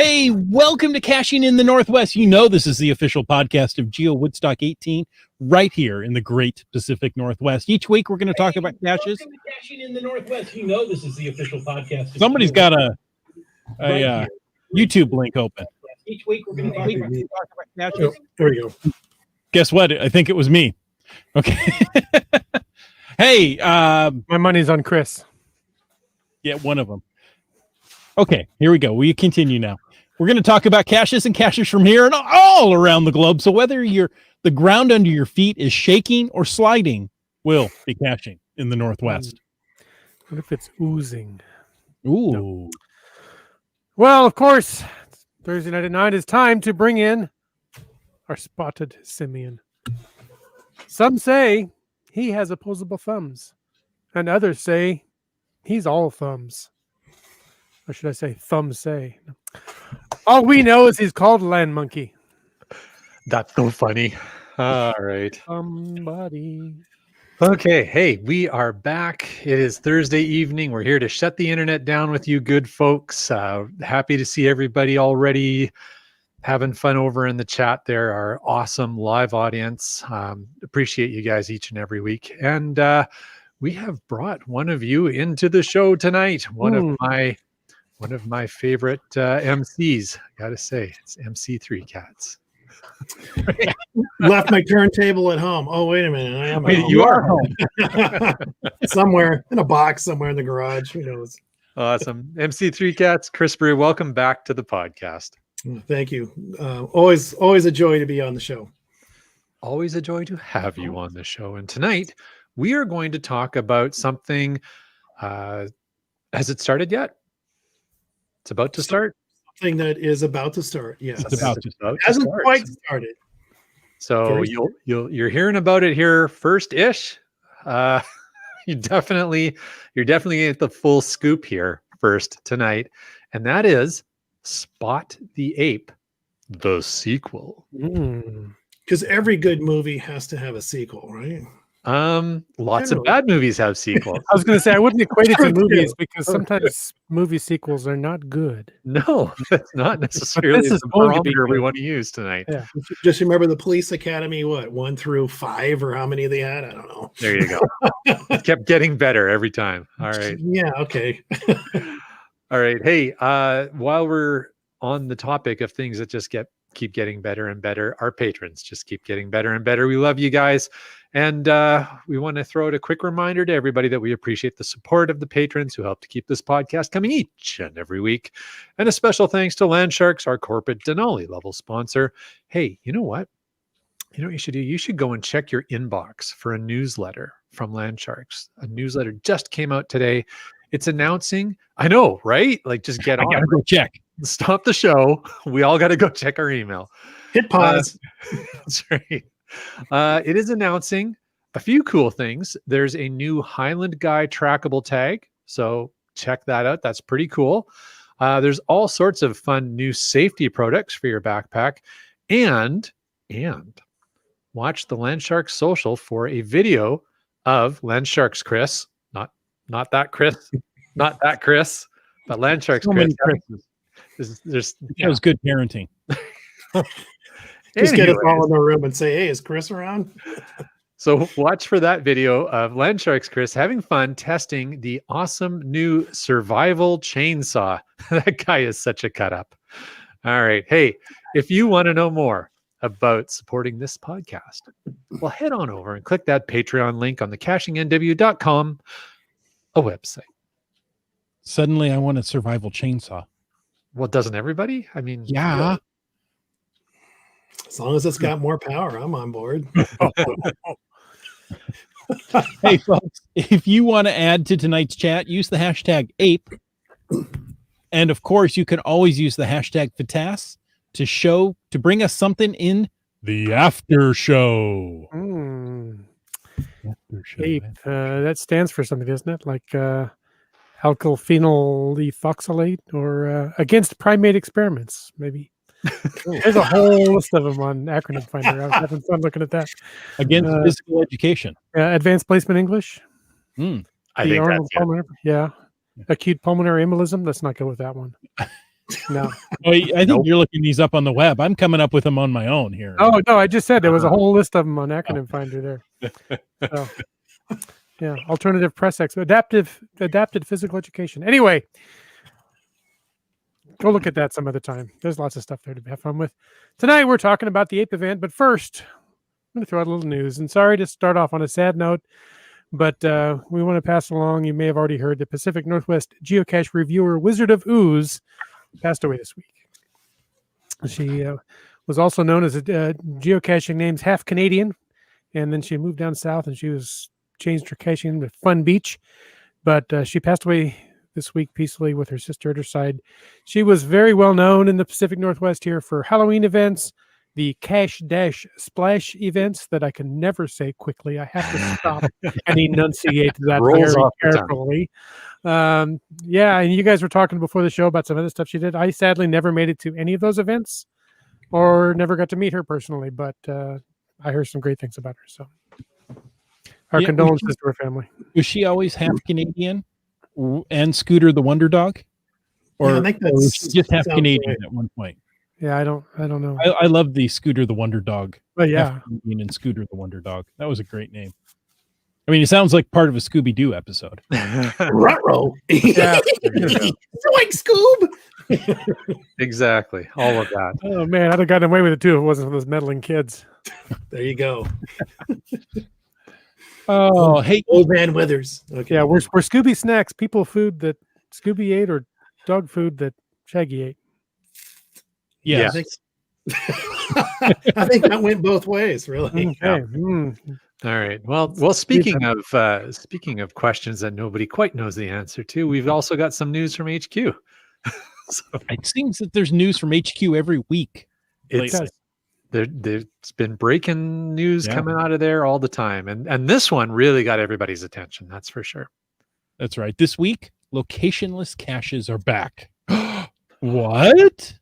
Hey, welcome to Caching in the Northwest. You know this is the official podcast of GeoWoodstock 18 right here in the great Pacific Northwest. Each week we're going to talk about caches. Welcome to Caching in the Northwest. You know this is the official podcast. Somebody's got a YouTube link open. Each week we're going to talk about caches. Oh, there you go. Guess what? I think it was me. Okay. Hey, My money's on Chris. yeah, one of them. Okay, here we go. We continue now. We're going to talk about caches and caches from here and all around the globe. So whether the ground under your feet is shaking or sliding, we'll be caching in the Northwest. What if it's oozing? Ooh. No. Well, of course, Thursday night at 9 is time to bring in our spotted simian. Some say he has opposable thumbs, and others say he's all thumbs. Or should I say thumbs say? All we know is he's called Land Monkey. That's so funny. All right. Somebody. Okay. Hey, we are back. It is Thursday evening. We're here to shut the internet down with you good folks. Happy to see everybody already having fun over in the chat there. Our awesome live audience. Appreciate you guys each and every week. And we have brought one of you into the show tonight. One of my favorite MCs. I gotta say, it's mc3cats. Left my turntable at home. Oh, wait a minute. I am at home. You are home. Somewhere in a box, somewhere in the garage. Who knows? Awesome. mc3cats, Chris Brew, welcome back to the podcast. Thank you. Always a joy to be on the show. Always a joy to have you on the show. And tonight we are going to talk about something. Has it started yet? It's about to start. Something that is about to start. Yes, It's about to to hasn't start. quite started. So you're hearing about it here first-ish. You're definitely at the full scoop here first tonight, and that is Spot the Ape, the sequel. Because every good movie has to have a sequel, right? Lots of bad movies have sequels. I was going to say, I wouldn't equate it to movies because sometimes movie sequels are not good. No, that's not necessarily this is the going to be barometer we good. want to use tonight. Yeah. Just remember the Police Academy, 1 through 5 or how many they had? I don't know. There you go. It kept getting better every time. All right. Yeah, okay. All right. Hey, while we're on the topic of things that just keep getting better and better, our patrons just keep getting better and better. We love you guys. And we want to throw out a quick reminder to everybody that we appreciate the support of the patrons who help to keep this podcast coming each and every week. And a special thanks to Landsharks, our corporate Denali level sponsor. Hey, you know what? You know what you should do? You should go and check your inbox for a newsletter from Landsharks. A newsletter just came out today. It's announcing, I know, right? Like just get on. I gotta go check. Stop the show. We all got to go check our email. Hit pause. That's right. It is announcing a few cool things. There's a new Highland Guy trackable tag. So check that out. That's pretty cool. There's all sorts of fun new safety products for your backpack. And watch the Landsharks social for a video of Landsharks Chris. Not that Chris. Not that Chris. But Landsharks So Chris. many Christmas. There's That was good parenting. Just get us all Anyways. in the room and say, hey, is Chris around? So watch for that video of Landsharks Chris having fun testing the awesome new survival chainsaw. That guy is such a cut up. All right. Hey, if you want to know more about supporting this podcast, well, head on over and click that Patreon link on the cachingnw.com, a website. Suddenly I want a survival chainsaw. Well, doesn't everybody? I mean, Yeah. As long as it's got more power, I'm on board. Hey, folks, if you want to add to tonight's chat, use the hashtag APE. And of course, you can always use the hashtag FATAS to bring us something in the after show. After show. Ape, that stands for something, doesn't it? Like alkyl phenyl ethoxylate or against primate experiments, maybe. There's a whole list of them on Acronym Finder. I was having fun looking at that. Against physical education. Advanced Placement English. I The think Arnold that's it. Palmer, yeah. Acute pulmonary embolism. Let's not go with that one. No. Oh, I think Nope. you're looking these up on the web. I'm coming up with them on my own here. Oh no, I just said there was a whole list of them on Acronym Finder there. So, yeah, alternative press X, adapted physical education. Anyway, go look at that some other time. There's lots of stuff there to have fun with. Tonight we're talking about the APE event, but first I'm going to throw out a little news. And sorry to start off on a sad note, but we want to pass along. You may have already heard the Pacific Northwest geocache reviewer Wizard of Ooze passed away this week. She was also known as a geocaching name's half Canadian, and then she moved down south and she was changed her caching to Fun Beach, but she passed away this week peacefully with her sister at her side. She was very well known in the Pacific Northwest here for Halloween events, the Cache Dash Splash events that I can never say quickly. I have to stop and enunciate that Rolls very off the tongue. carefully. Yeah, and you guys were talking before the show about some other stuff she did. I sadly never made it to any of those events or never got to meet her personally, but I heard some great things about her. So our condolences to her family. Was she always half Canadian and Scooter the Wonder Dog? Or, I think or was that's she just half sounds Canadian right. at one point? Yeah, I don't know. I love the Scooter the Wonder Dog. But yeah, Half Canadian and Scooter the Wonder Dog. That was a great name. I mean, it sounds like part of a Scooby-Doo episode. Ruh-roh. Yeah. Zoink, Scoob. Exactly. All of that. oh man, I'd have gotten away with it too if it wasn't for those meddling kids. There you go. Oh, hey, Old man Withers. Okay. Yeah, we're Scooby snacks, people food that Scooby ate or dog food that Shaggy ate. yes. I think, I think that went both ways, really. Okay. All right. Well. Speaking of questions that nobody quite knows the answer to, we've also got some news from HQ. So It seems that there's news from HQ every week. it's does. there's been breaking news Yeah. coming out of there all the time, and this one really got everybody's attention. That's for sure. That's right. This week, locationless caches are back. What?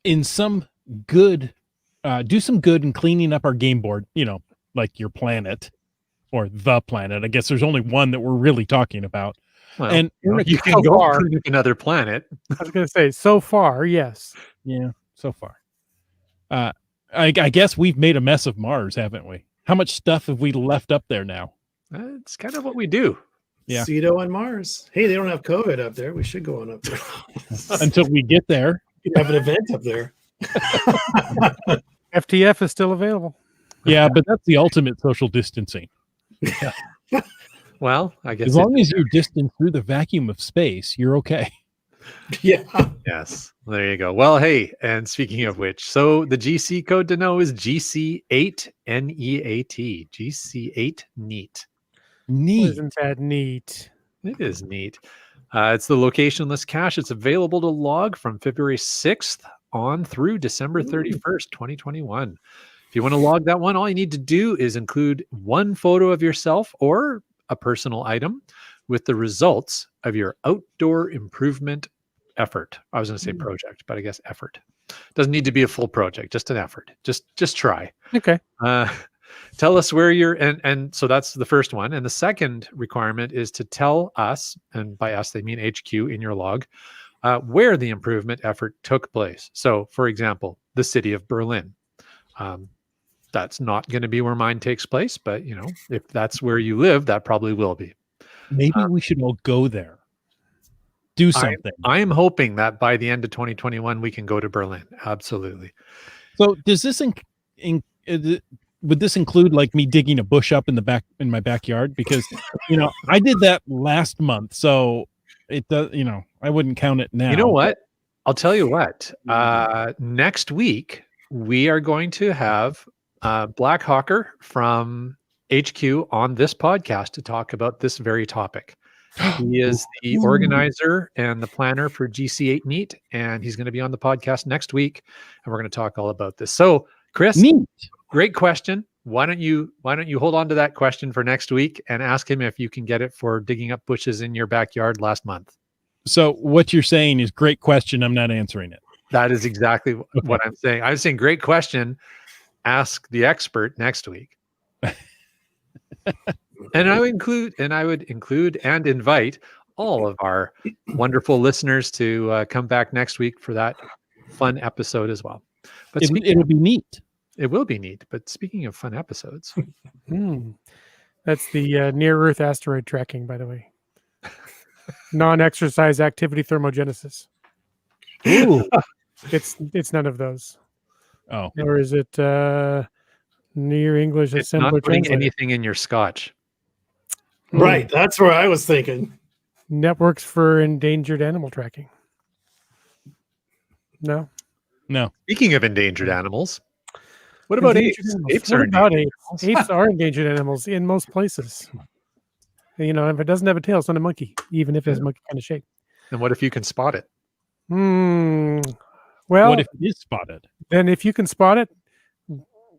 In some good, do some good in cleaning up our game board, like your planet or the planet. I guess there's only one that we're really talking about. Well, And you can go to another planet. I was going to say, so far, yes. Yeah, so far. I guess we've made a mess of Mars, haven't we? How much stuff have we left up there now? It's kind of what we do. Yeah. Cedo on Mars. Hey, they don't have COVID up there. We should go on up there. Until we get there. You have an event up there. FTF is still available. Yeah, but that's the ultimate social distancing. Well, I guess As long as you're distant through the vacuum of space, you're okay. Yeah. yes. There you go. Well, hey, and speaking of which, so the GC code to know is GC8 NEAT. GC8 neat. Neat. Isn't that neat? It is neat. It's the locationless cache. It's available to log from February 6th on through December 31st, 2021. If you want to log that one, all you need to do is include one photo of yourself or a personal item with the results of your outdoor improvement effort. I was going to say project, but I guess effort. Doesn't need to be a full project, just an effort. Just try. Okay. Tell us where you're, and so that's the first one. And the second requirement is to tell us, and by us they mean HQ in your log, where the improvement effort took place. So, for example, the city of Berlin. That's not going to be where mine takes place, but if that's where you live, that probably will be. Maybe we should all go there. Do something. I am hoping that by the end of 2021, we can go to Berlin. Absolutely. So does this would this include like me digging a bush up in my backyard? Because, I did that last month. So it does, I wouldn't count it now. You know what? I'll tell you what. Next week, we are going to have Black Hawker from HQ on this podcast to talk about this very topic. He is the organizer and the planner for GC8 Neat, and he's going to be on the podcast next week, and we're going to talk all about this. So, Chris, Neat. Great question. Why don't you hold on to that question for next week and ask him if you can get it for digging up bushes in your backyard last month? So what you're saying is great question. I'm not answering it. That is exactly what I'm saying. I'm saying great question. Ask the expert next week. And I would include and invite all of our wonderful listeners to come back next week for that fun episode as well. But It'll be neat. it will be neat. But speaking of fun episodes, That's the near Earth asteroid tracking, by the way. Non-exercise activity thermogenesis. Ooh. It's none of those. Oh, Or is it near English it's assembler not putting translator? anything in your scotch. Right. That's where I was thinking. Networks for endangered animal tracking. No. no. Speaking of endangered animals, what about Endangered apes? animals. Apes What are about endangered. apes? Apes are endangered animals in most places. You know, if it doesn't have a tail, it's not a monkey, even if it has a monkey kind of shape. And what if you can spot it? Well, What if it is spotted? then if you can spot it,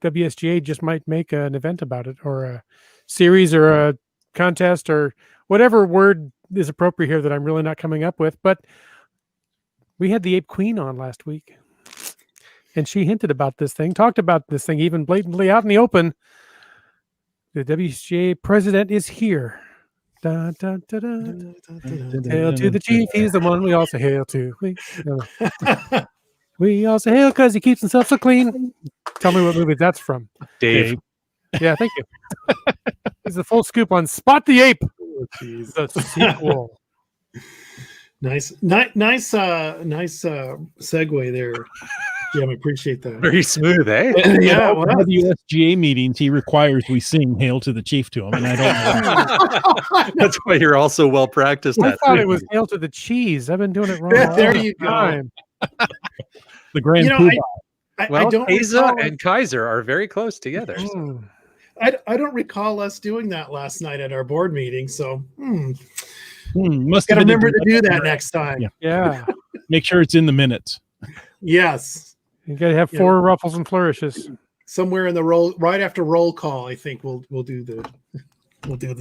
WSGA just might make an event about it, or a series, or a contest, or whatever word is appropriate here that I'm really not coming up with. But we had the Ape Queen on last week, and she hinted about this thing, talked about this thing even blatantly out in the open. The WSGA president is here. Dun, dun, dun, dun. Hail to the chief, he's the one we also hail to. We also hail because he keeps himself so clean. Tell me what movie that's from. Dave. Yeah, thank you. This is a full scoop on Spot the Ape, Oh, geez. the sequel. Nice segue there, Jim. I appreciate that. Very smooth, eh? Yeah, At well, WSGA meetings, he requires we sing "Hail to the Chief" to him, and I don't know. That's why you're also well practiced I at thought it was Hail to the Cheese. I've been doing it wrong. all There the you go. time. The Grand You know, Poobah. I Well, don't Asa recall, and Kaiser are very close together. so- Mm. I don't recall us doing that last night at our board meeting. So Must gotta have been remember to do that Yeah. next time. Yeah. Yeah, Make sure it's in the minutes. Yes. you got to have Yeah. 4 ruffles and flourishes. Somewhere in the right after roll call, I think we'll do the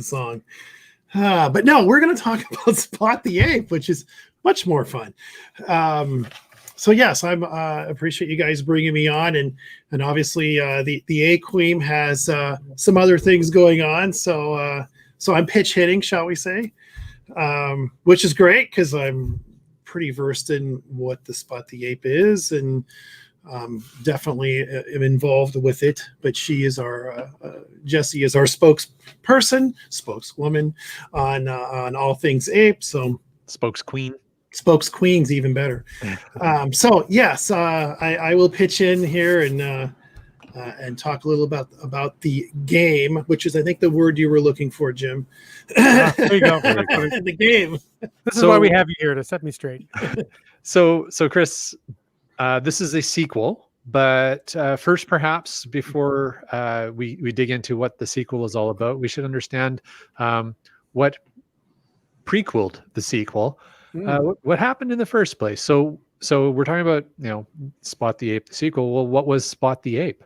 song. But no, we're going to talk about Spot the Ape, which is much more fun. So yes, I'm appreciate you guys bringing me on, and obviously the Ape Queen has some other things going on. So I'm pitch hitting, shall we say, which is great because I'm pretty versed in what the Spot the Ape is, and definitely am involved with it. But she is our Jessie is our spokeswoman on all things ape. So Spokesqueen. spokesqueen's even better. So yes, I will pitch in here and talk a little about the game, which is I think the word you were looking for, Jim. There you go. The game. This is So- why we have you here, to set me straight. So Chris, this is a sequel, but first, perhaps before we dig into what the sequel is all about, we should understand what prequeled the sequel. What happened in the first place? So we're talking about Spot the Ape, the sequel. Well, what was Spot the Ape?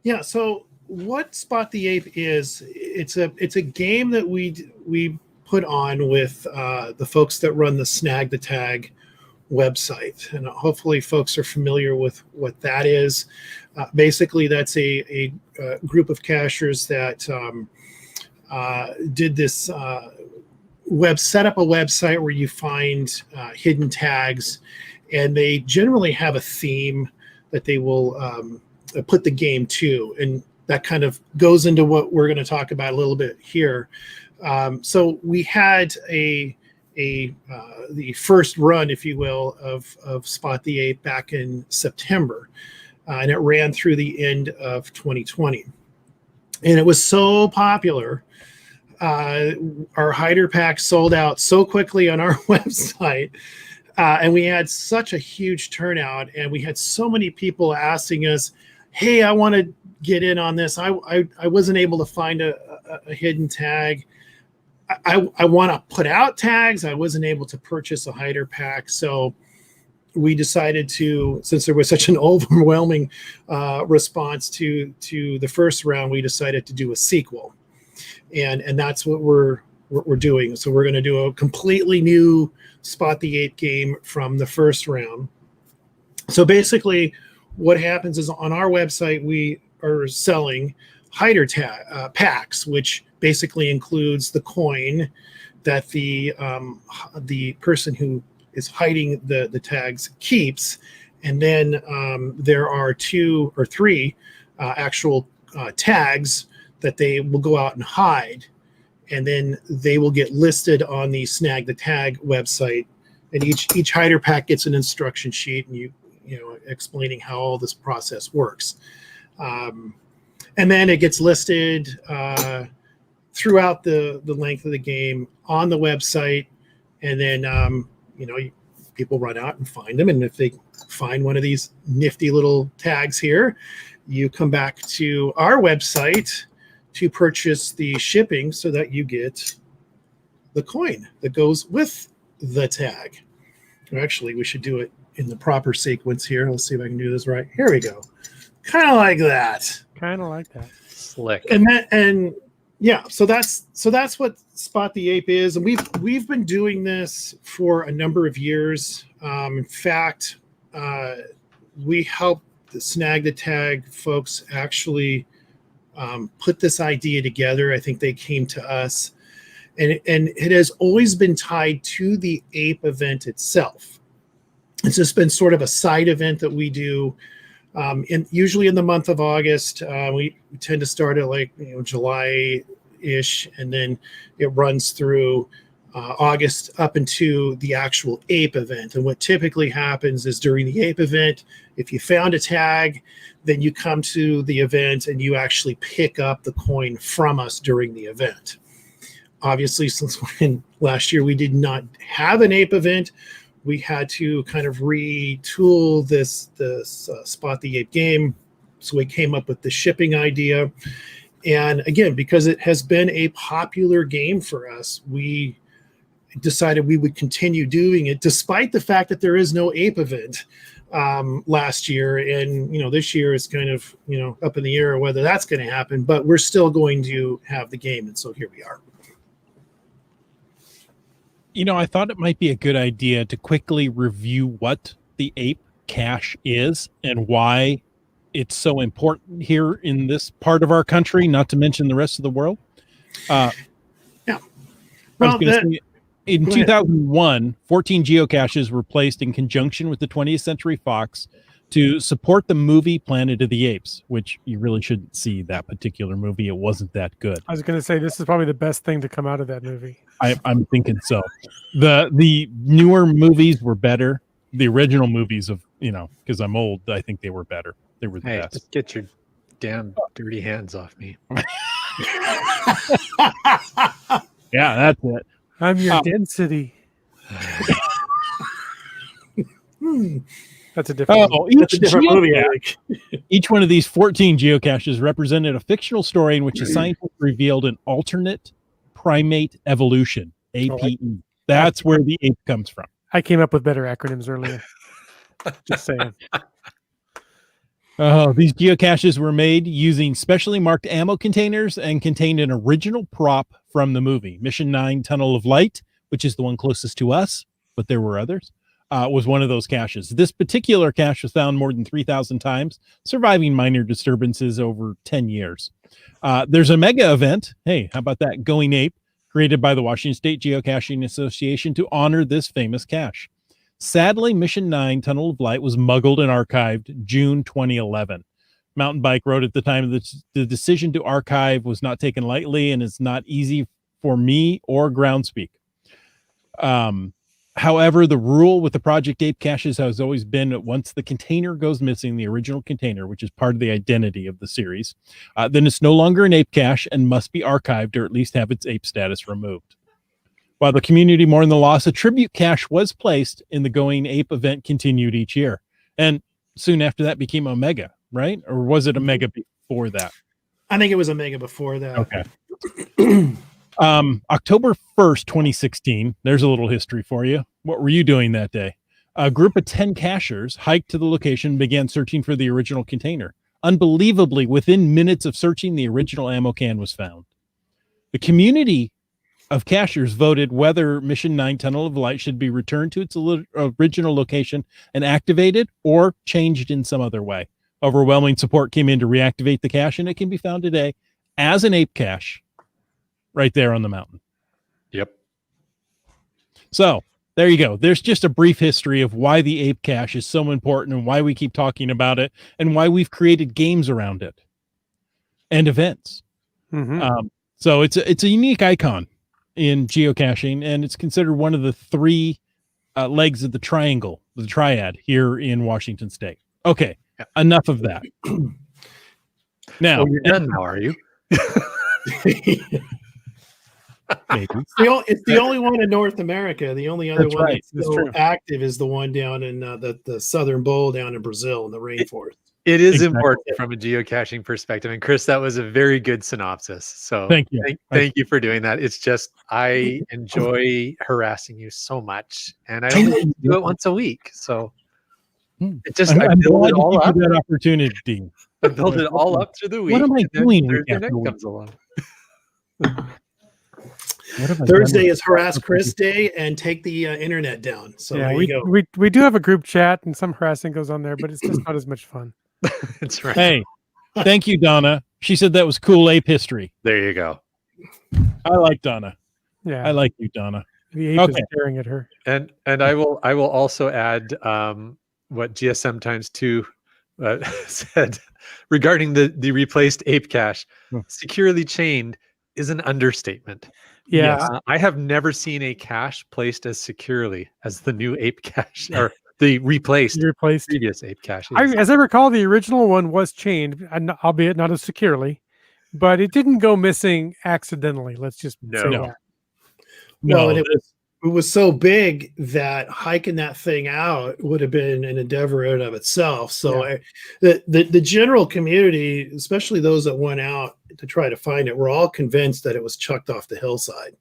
Yeah. So what Spot the Ape is? It's a game that we put on with the folks that run the Snag the Tag website, and hopefully folks are familiar with what that is. Basically, that's a group of cachers that did this set up a website where you find hidden tags, and they generally have a theme that they will put the game to, and that kind of goes into what we're going to talk about a little bit here. So we had the first run, if you will, of Spot the Ape back in September, and it ran through the end of 2020, and it was so popular. Our hider pack sold out so quickly on our website, and we had such a huge turnout, and we had so many people asking us, hey, I want to get in on this. I wasn't able to find a hidden tag. I want to put out tags. I wasn't able to purchase a hider pack. So we decided to, since there was such an overwhelming response to the first round, we decided to do a sequel. And that's what we're doing. So we're going to do a completely new Spot the Ape game from the first round. So basically what happens is on our website, we are selling hider packs, which basically includes the coin, that the person who is hiding the tags keeps, and then there are 2 or 3 actual tags that they will go out and hide, and then they will get listed on the Snag the Tag website. And each hider pack gets an instruction sheet, and you know explaining how all this process works. And then it gets listed throughout the length of the game on the website, and then you know people run out and find them, and if they find one of these nifty little tags here, you come back to our website to purchase the shipping so that you get the coin that goes with the tag. Actually, we should do it in the proper sequence here. Let's see if I can do this right. Here we go. Kind of like that. Kind of like that. Slick. And yeah, so that's what Spot the Ape is, and we've been doing this for a number of years. In fact, we helped the Snag the Tag folks actually put this idea together. I think they came to us, and it has always been tied to the APE event itself. It's just been sort of a side event that we do. Usually in the month of August, we tend to start at like July-ish, and then it runs through August up into the actual APE event. And what typically happens is during the APE event, if you found a tag, then you come to the event and you actually pick up the coin from us during the event. Obviously, since last year we did not have an APE event, we had to kind of retool this Spot the Ape game. So we came up with the shipping idea. And again, because it has been a popular game for us, we decided we would continue doing it despite the fact that there is no APE event last year. And, this year is kind of, up in the air whether that's going to happen, but we're still going to have the game. And so here we are. I thought it might be a good idea to quickly review what the APE cache is and why it's so important here in this part of our country, not to mention the rest of the world. Yeah. Well, in 2001, 14 geocaches were placed in conjunction with the 20th Century Fox to support the movie Planet of the Apes, which you really shouldn't see that particular movie. It wasn't that good. I was going to say, this is probably the best thing to come out of that movie. I'm thinking so. The newer movies were better. The original movies of, because I'm old, I think they were better. They were the best. Just get your damn dirty hands off me. Yeah, that's it. I'm your density. That's a different movie, Eric. Each one of these 14 geocaches represented a fictional story in which a scientist revealed an alternate primate evolution, APE. That's where the ape comes from. I came up with better acronyms earlier. Just saying. These geocaches were made using specially marked ammo containers and contained an original prop from the movie. Mission 9 Tunnel of Light, which is the one closest to us, but there were others, was one of those caches. This particular cache was found more than 3,000 times, surviving minor disturbances over 10 years. There's a mega event. Hey, how about that? Going Ape, created by the Washington State Geocaching Association to honor this famous cache. Sadly, Mission 9 Tunnel of Light was muggled and archived June 2011. Mountain Bike wrote at the time the decision to archive was not taken lightly, and it's not easy for me or Groundspeak. However, the rule with the Project Ape caches has always been that once the container goes missing, the original container, which is part of the identity of the series, then it's no longer an ape cache and must be archived or at least have its ape status removed. While the community mourned the loss, a tribute cache was placed in the Going Ape event continued each year. And soon after that became Omega, right? Or was it Omega before that? I think it was Omega before that. Okay. October 1st, 2016. There's a little history for you. What were you doing that day? A group of 10 cachers hiked to the location and began searching for the original container. Unbelievably, within minutes of searching, the original ammo can was found. The community of cachers voted whether Mission 9 Tunnel of Light should be returned to its original location and activated or changed in some other way. Overwhelming support came in to reactivate the cache, and it can be found today as an ape cache right there on the mountain. Yep. So there you go. There's just a brief history of why the ape cache is so important and why we keep talking about it and why we've created games around it and events. So it's a unique icon in geocaching, and it's considered one of the three legs of the triangle, the triad here in Washington State. Okay, enough of that. Now, you're done now, are you? Maybe. It's the only one in North America. The only other That's one right. that's still active is the one down in the southern bowl down in Brazil in the rainforest. It is Exactly. important from a geocaching perspective. And Chris, that was a very good synopsis. So Thank you. Thank you for doing that. It's just, I enjoy harassing you so much, and I only do it once a week. So it just, I build it all up. That opportunity. I build it all up through the week. What am I doing? Thursday night comes along. Thursday is Harass Chris Day and take the internet down. So yeah, there you go. we do have a group chat and some harassing goes on there, but it's just not as much fun. That's right. Hey, thank you, Donna. She said that was cool ape history. There you go. I like Donna. Yeah, I like you, Donna. the ape is staring at her. And I will also add what GSM times 2 said regarding the replaced ape cache. Securely chained is an understatement. Yeah, Yes. I have never seen a cache placed as securely as the new ape cache or the replaced previous ape cache. As I recall, the original one was chained, albeit not as securely, but it didn't go missing accidentally. Let's just say that. No, and it was so big that hiking that thing out would have been an endeavor in and of itself. So the general community, especially those that went out to try to find it, were all convinced that it was chucked off the hillside.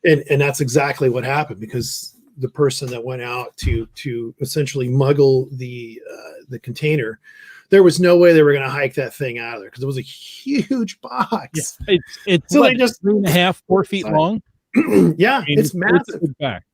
And that's exactly what happened, because the person that went out to essentially muggle the container, there was no way they were going to hike that thing out of there because it was a huge box. It's so what, they just 3.5, 4 feet long. Yeah, it's massive.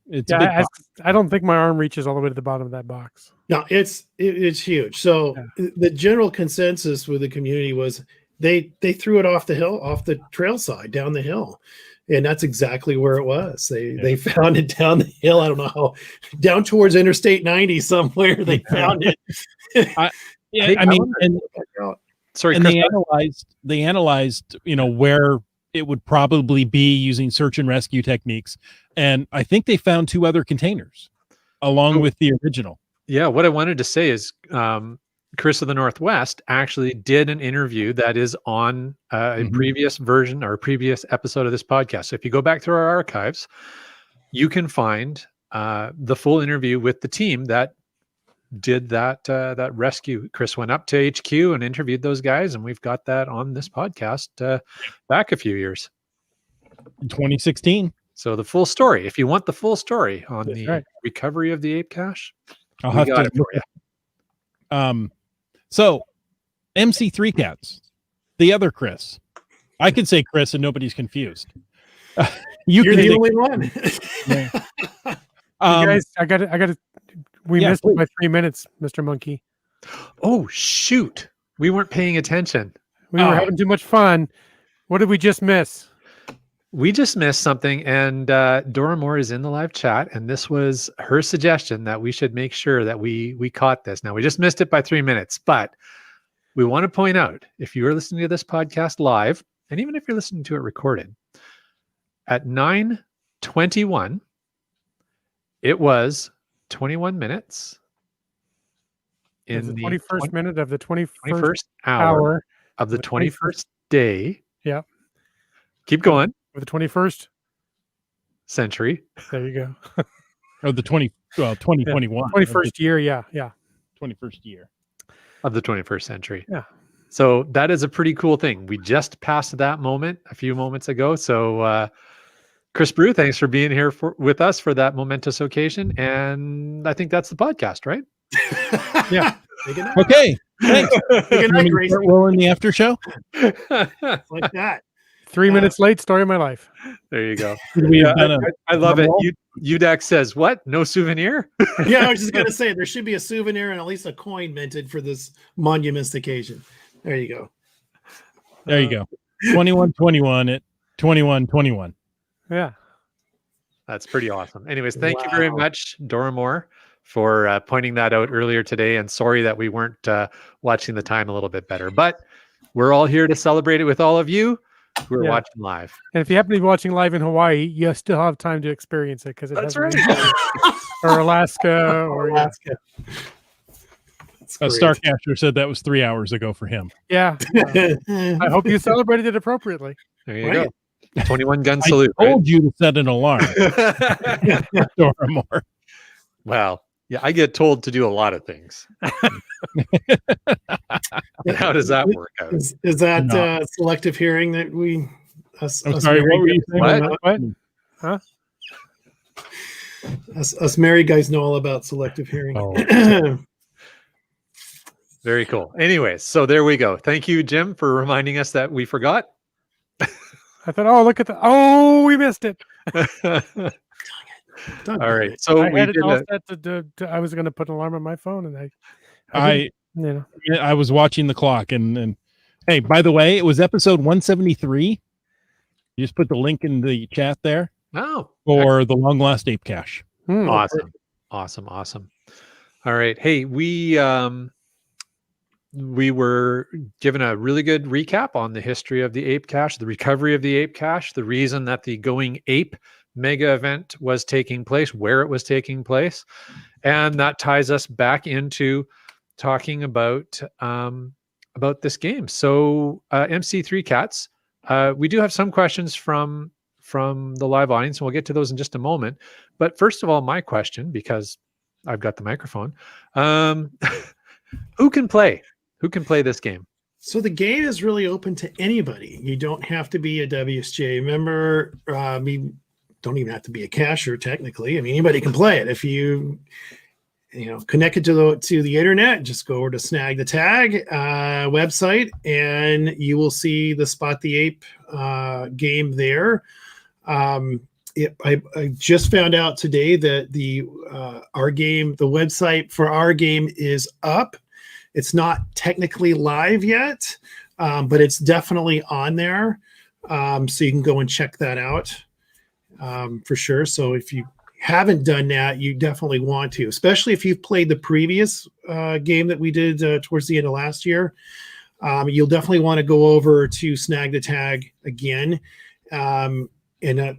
It's a big box. I don't think my arm reaches all the way to the bottom of that box. No, it's huge. So the general consensus with the community was they threw it off the hill, off the trail side, down the hill. And that's exactly where it was. They found it down the hill. I don't know how, down towards Interstate 90 somewhere they found it. Sorry, and Chris, they analyzed, where it would probably be using search and rescue techniques. And I think they found 2 other containers along with the original. Yeah, what I wanted to say is Chris of the NorthWest actually did an interview that is on a previous version or a previous episode of this podcast. So if you go back through our archives, you can find the full interview with the team that did that rescue. Chris went up to HQ and interviewed those guys, and we've got that on this podcast back a few years. In 2016. So the full story, if you want the full story on recovery of the ape cache, I'll have to look it for you. So mc3cats, the other Chris. I could say Chris and nobody's confused. You're the only one. You guys, I got it. We missed it by 3 minutes, Mr. Monkey. Oh, shoot. We weren't paying attention. We were having too much fun. What did we just miss? We just missed something, and Dora Moore is in the live chat, and this was her suggestion that we should make sure that we caught this. Now, we just missed it by 3 minutes, but we want to point out, if you are listening to this podcast live, and even if you're listening to it recorded, at 9:21, it was 21 minutes in the 21st minute of the 21st hour of the 21st day. Yeah. Keep going. Of the 21st century. There you go. Of the 2021. 21st year. Yeah. 21st year. Of the 21st century. Yeah. So that is a pretty cool thing. We just passed that moment a few moments ago. So, Chris Brew, thanks for being here with us for that momentous occasion. And I think that's the podcast, right? Yeah. Okay. Thanks. Start rolling the after show. Like that. 3 minutes late, story of my life. There you go. I love it. UDAC says, what? No souvenir? Yeah, I was just going to say, there should be a souvenir and at least a coin minted for this monumentous occasion. There you go. There you go. 21-21 at 21-21. Yeah. That's pretty awesome. Anyways, thank you very Wow. much, Dora Moore, for pointing that out earlier today. And sorry that we weren't watching the time a little bit better. But we're all here to celebrate it with all of you who are Yeah. watching live. And if you happen to be watching live in Hawaii, you still have time to experience it because it That's hasn't right. been- or Alaska, or Alaska. That's great. Starcaster said that was 3 hours ago for him. yeah. I hope you celebrated it appropriately. There you Right. go. 21 gun I salute. told you to set an alarm, Right? Dora Moore. Well, yeah, I get told to do a lot of things. And how does that work out? Is that No. selective hearing that we? Us, I'm us sorry, married what were you guys saying? What? us married guys know all about selective hearing. Oh. Very cool. Anyways, so there we go. Thank you, Jim, for reminding us that we forgot. I thought, oh, look at the, oh, we missed it. Done. All right. So I we had it did all a, set to I was going to put an alarm on my phone, and I didn't, I was watching the clock, and hey, by the way, it was episode 173. You just put the link in the chat there oh, for the long lost ape cache. awesome. Awesome. All right. Hey, we were given a really good recap on the history of the ape cache, the recovery of the ape cache, the reason that the Going Ape mega event was taking place, where it was taking place. And that ties us back into talking about this game. So mc3cats, we do have some questions from the live audience, and we'll get to those in just a moment. But first of all, my question, because I've got the microphone, who can play? Who can play this game? So the game is really open to anybody. You don't have to be a WSJ member. You don't even have to be a cacher technically. I mean, anybody can play it. If you connect it to the internet, just go over to Snag the Tag website, and you will see the Spot the Ape game there. I just found out today that the website for our game is up. It's not technically live yet, but it's definitely on there. So you can go and check that out for sure. So if you haven't done that, you definitely want to, especially if you've played the previous game that we did towards the end of last year. You'll definitely want to go over to Snag the Tag again. And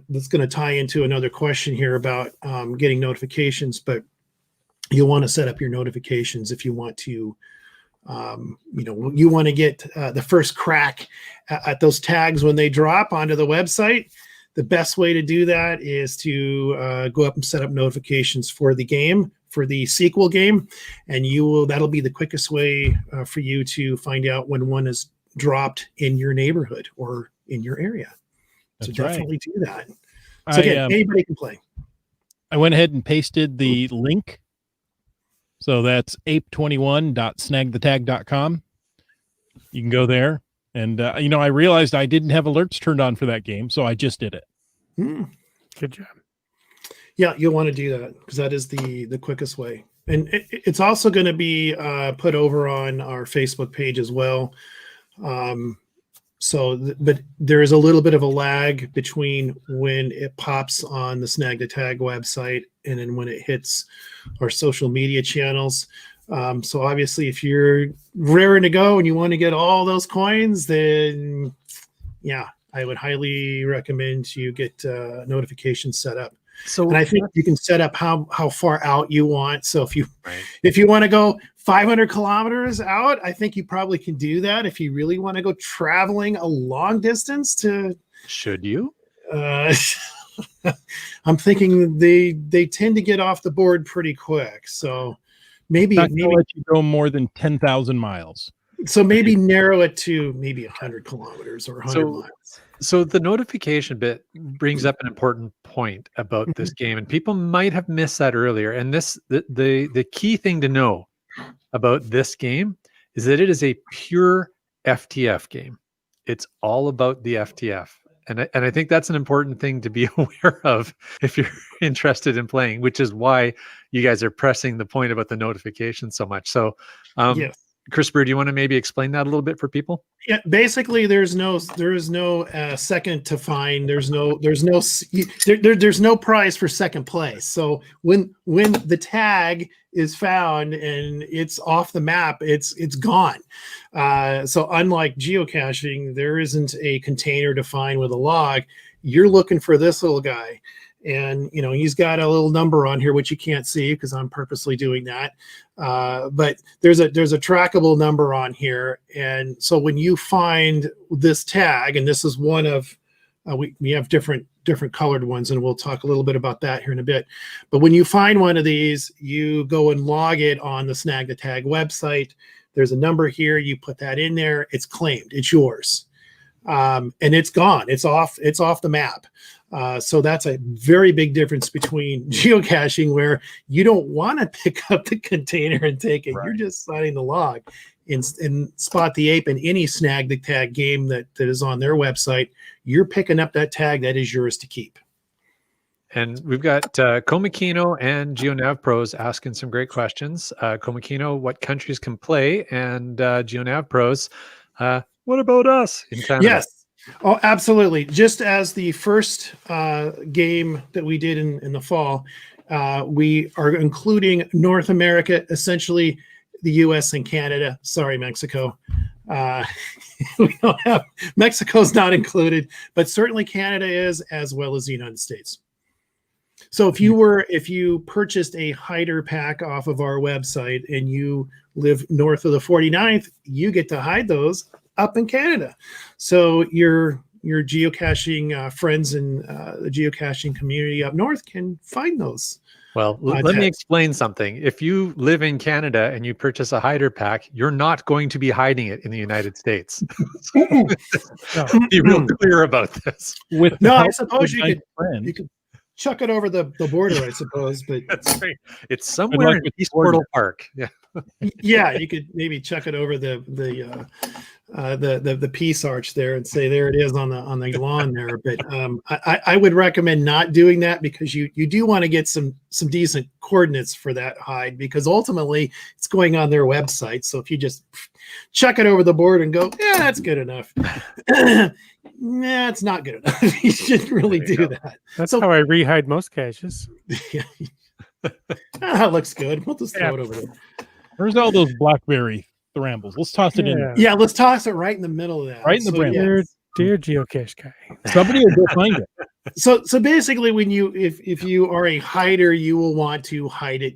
that's going to tie into another question here about getting notifications, but you'll want to set up your notifications if you want to. You want to get the first crack at those tags when they drop onto the website. The best way to do that is to go up and set up notifications for the game, for the sequel game, and that'll be the quickest way for you to find out when one is dropped in your neighborhood or in your area. So definitely do that. So again, anybody can play. I went ahead and pasted the link. So that's ape21.snagthetag.com. You can go there. And, I realized I didn't have alerts turned on for that game, so I just did it. Good job. Yeah, you'll want to do that because that is the quickest way. And it's also going to be put over on our Facebook page as well. But there is a little bit of a lag between when it pops on the Snag the Tag website and then when it hits our social media channels. So obviously, if you're raring to go and you want to get all those coins, then yeah, I would highly recommend you get notifications set up. So, and I think you can set up how far out you want. So if you want to go 500 kilometers out, I think you probably can do that. If you really want to go traveling a long distance should you? I'm thinking they tend to get off the board pretty quick. So maybe let you go more than 10,000 miles. So maybe narrow it to maybe 100 kilometers or 100 miles. So the notification bit brings up an important point about this game, and people might have missed that earlier. And the key thing to know about this game is that it is a pure FTF game. It's all about the FTF. And I think that's an important thing to be aware of if you're interested in playing, which is why you guys are pressing the point about the notification so much. So yes. Christopher, do you want to maybe explain that a little bit for people? Yeah, basically, there is no second to find. There's no prize for second place. So when the tag is found and it's off the map, it's gone. So unlike geocaching, there isn't a container to find with a log. You're looking for this little guy. And, he's got a little number on here, which you can't see because I'm purposely doing that. But there's a trackable number on here. And so when you find this tag, and this is one of, we have different colored ones, and we'll talk a little bit about that here in a bit. But when you find one of these, you go and log it on the Snag the Tag website. There's a number here. You put that in there. It's claimed. It's yours. And it's gone. It's off the map. So that's a very big difference between geocaching, where you don't want to pick up the container and take it. Right. You're just signing the log. In Spot the Ape and any Snag the Tag game that is on their website, you're picking up that tag that is yours to keep. And we've got Komakino and GeoNav Pros asking some great questions. Komakino, what countries can play? And GeoNav Pros, what about us in Canada? Yes. Oh, absolutely. Just as the first game that we did in the fall, we are including North America, essentially the U.S. and Canada. Sorry, Mexico. We don't have Mexico's not included, but certainly Canada is, as well as the United States. So if you purchased a hider pack off of our website and you live north of the 49th, you get to hide those up in Canada. So your geocaching friends and the geocaching community up north can find those. Well, let me explain something. If you live in Canada and you purchase a hider pack, you're not going to be hiding it in the United States. Be real clear about this. I suppose you could chuck it over the border, I suppose, but that's right. It's somewhere in East Portal Park. Yeah. Yeah, you could maybe chuck it over the peace arch there and say there it is on the lawn there. But I would recommend not doing that, because you do want to get some decent coordinates for that hide, because ultimately it's going on their website. So if you just chuck it over the board and go, yeah, that's good enough. Nah, it's not good enough. You shouldn't really do that. That's how I rehide most caches. That looks good. We'll just throw it over there. Where's all those blackberry brambles? Let's toss it in there. Yeah, let's toss it right in the middle of that. Right in the brambles. Dear geocache guy. Somebody will go find it. So basically, when if you are a hider, you will want to hide it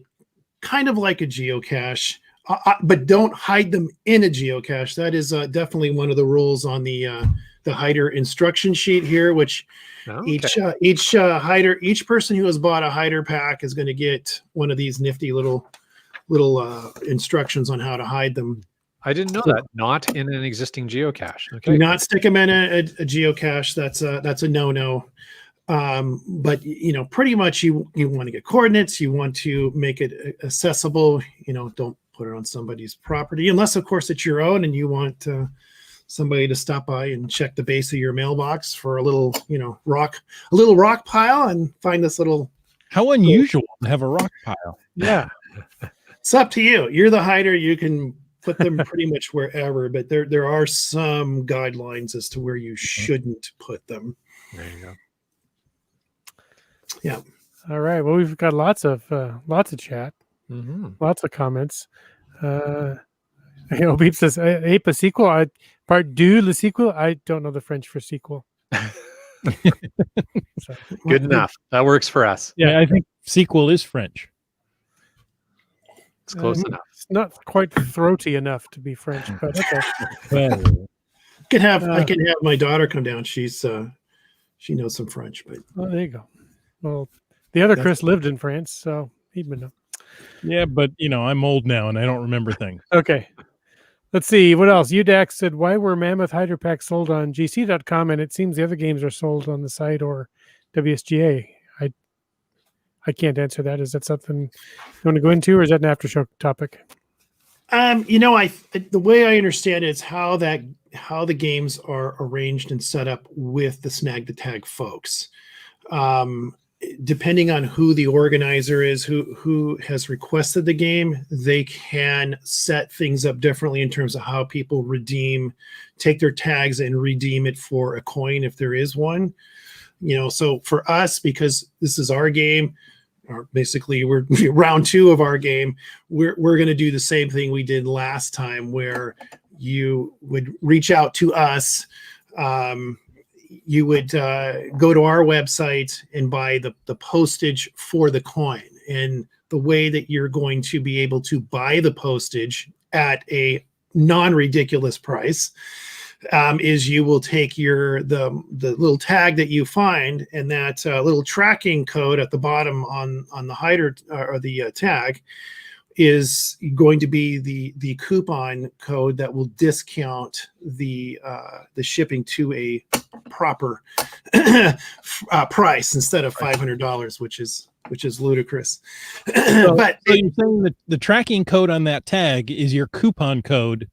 kind of like a geocache, but don't hide them in a geocache. That is definitely one of the rules on the hider instruction sheet here, which each hider, each person who has bought a hider pack is going to get one of these nifty little instructions on how to hide them. I didn't know that. Not in an existing geocache. Okay. Do not stick them in a geocache. That's a no-no. But pretty much you want to get coordinates. You want to make it accessible. Don't put it on somebody's property, unless of course it's your own and you want somebody to stop by and check the base of your mailbox for a little rock pile and find this little. How unusual to have a rock pile. Yeah. It's up to you. You're the hider. You can put them pretty much wherever, but there are some guidelines as to where you shouldn't put them. There you go. Yeah. All right. Well, we've got lots of chat, lots of comments. Beep says, "Ape a sequel. Part deux le sequel." I don't know the French for sequel. So, good enough. That works for us. Yeah, I think sequel is French. It's close enough. It's not quite throaty enough to be French, but okay. I can have my daughter come down. She knows some French, but there you go. Well, the other Chris lived in France, so he'd been know. Yeah, but I'm old now and I don't remember things. Okay. Let's see. What else? UDAX said, why were Mammoth Hider Packs sold on GC.com? And it seems the other games are sold on the site or WSGA. I can't answer that. Is that something you want to go into, or is that an after-show topic? The way I understand it is how the games are arranged and set up with the Snag the Tag folks. depending on who the organizer is, who has requested the game, they can set things up differently in terms of how people take their tags and redeem it for a coin if there is one. So for us, because this is our game, or basically we're round 2 of our game, we're going to do the same thing we did last time, where you would reach out to us. You would go to our website and buy the postage for the coin. And the way that you're going to be able to buy the postage at a non-ridiculous price is you will take the little tag that you find, and that little tracking code at the bottom on the header or the tag is going to be the coupon code that will discount the shipping to a proper price instead of $500, which is ludicrous. So you're saying that the tracking code on that tag is your coupon code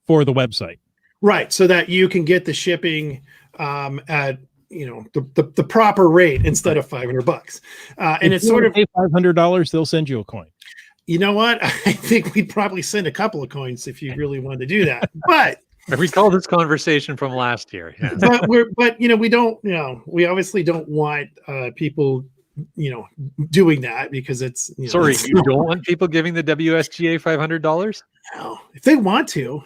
for the website, right? So that you can get the shipping at the proper rate instead of $500. And it's sort of $500. They'll send you a coin. You know what? I think we'd probably send a couple of coins if you really wanted to do that. But I recall this conversation from last year. Yes. but we don't, we obviously don't want people, doing that, because it's, Sorry, you don't want people giving the WSGA $500? No, if they want to,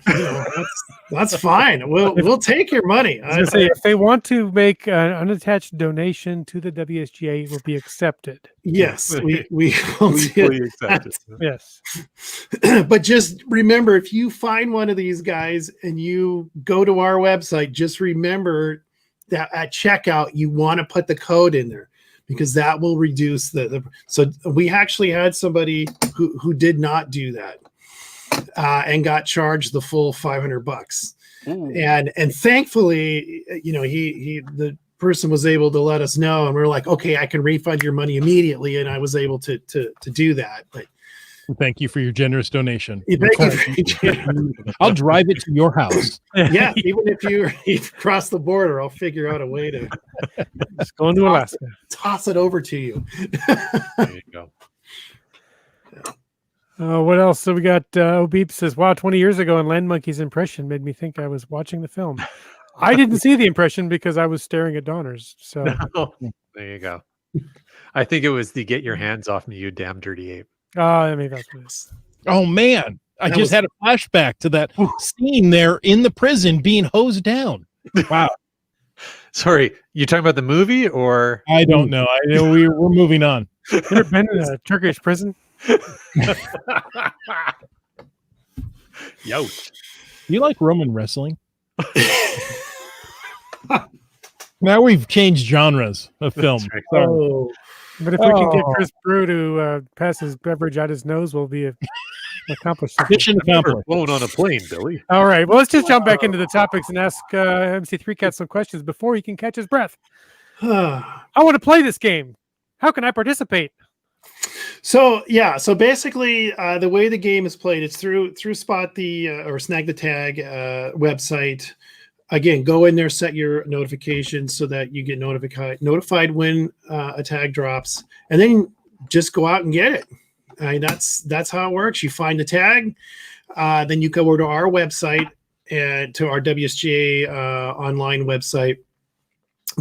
that's fine. We'll take your money. I was gonna say, if they want to make an unattached donation to the WSGA, it will be accepted. Yes, we will fully accept it. Yes. But just remember, if you find one of these guys and you go to our website, just remember that at checkout you want to put the code in there, because that will reduce the. So we actually had somebody who did not do that. And got charged the full $500, and thankfully, the person was able to let us know, and we were like, okay, I can refund your money immediately, and I was able to do that. But thank you for your generous donation. I'll drive it to your house. Yeah, even if you cross the border, I'll figure out a way to just go into Alaska, toss it over to you. There you go. What else? So we got Obeep says, wow, 20 years ago, and Land Monkey's impression made me think I was watching the film. I didn't see the impression because I was staring at Donner's. So there you go. I think it was the "Get Your Hands Off Me, You Damn Dirty Ape." Maybe that's what it is. Oh man, I just had a flashback to that scene there in the prison being hosed down. Wow. Sorry, you talking about the movie or? I don't know. We're moving on. You ever been in a Turkish prison? Yo, you like Roman wrestling? Now we've changed genres of film. Right. Oh, but if we can get Chris Brew to pass his beverage out his nose, we'll be accomplished. Mission accomplished. Flown on a plane, Billy. All right, well, let's just jump back into the topics and ask MC3cats some questions before he can catch his breath. I want to play this game. How can I participate? So basically, the way the game is played, it's through Spot the or Snag the Tag website. Again, go in there, set your notifications so that you get notified when a tag drops, and then just go out and get it. That's how it works. You find the tag, then you go over to our website and to our WSGA online website.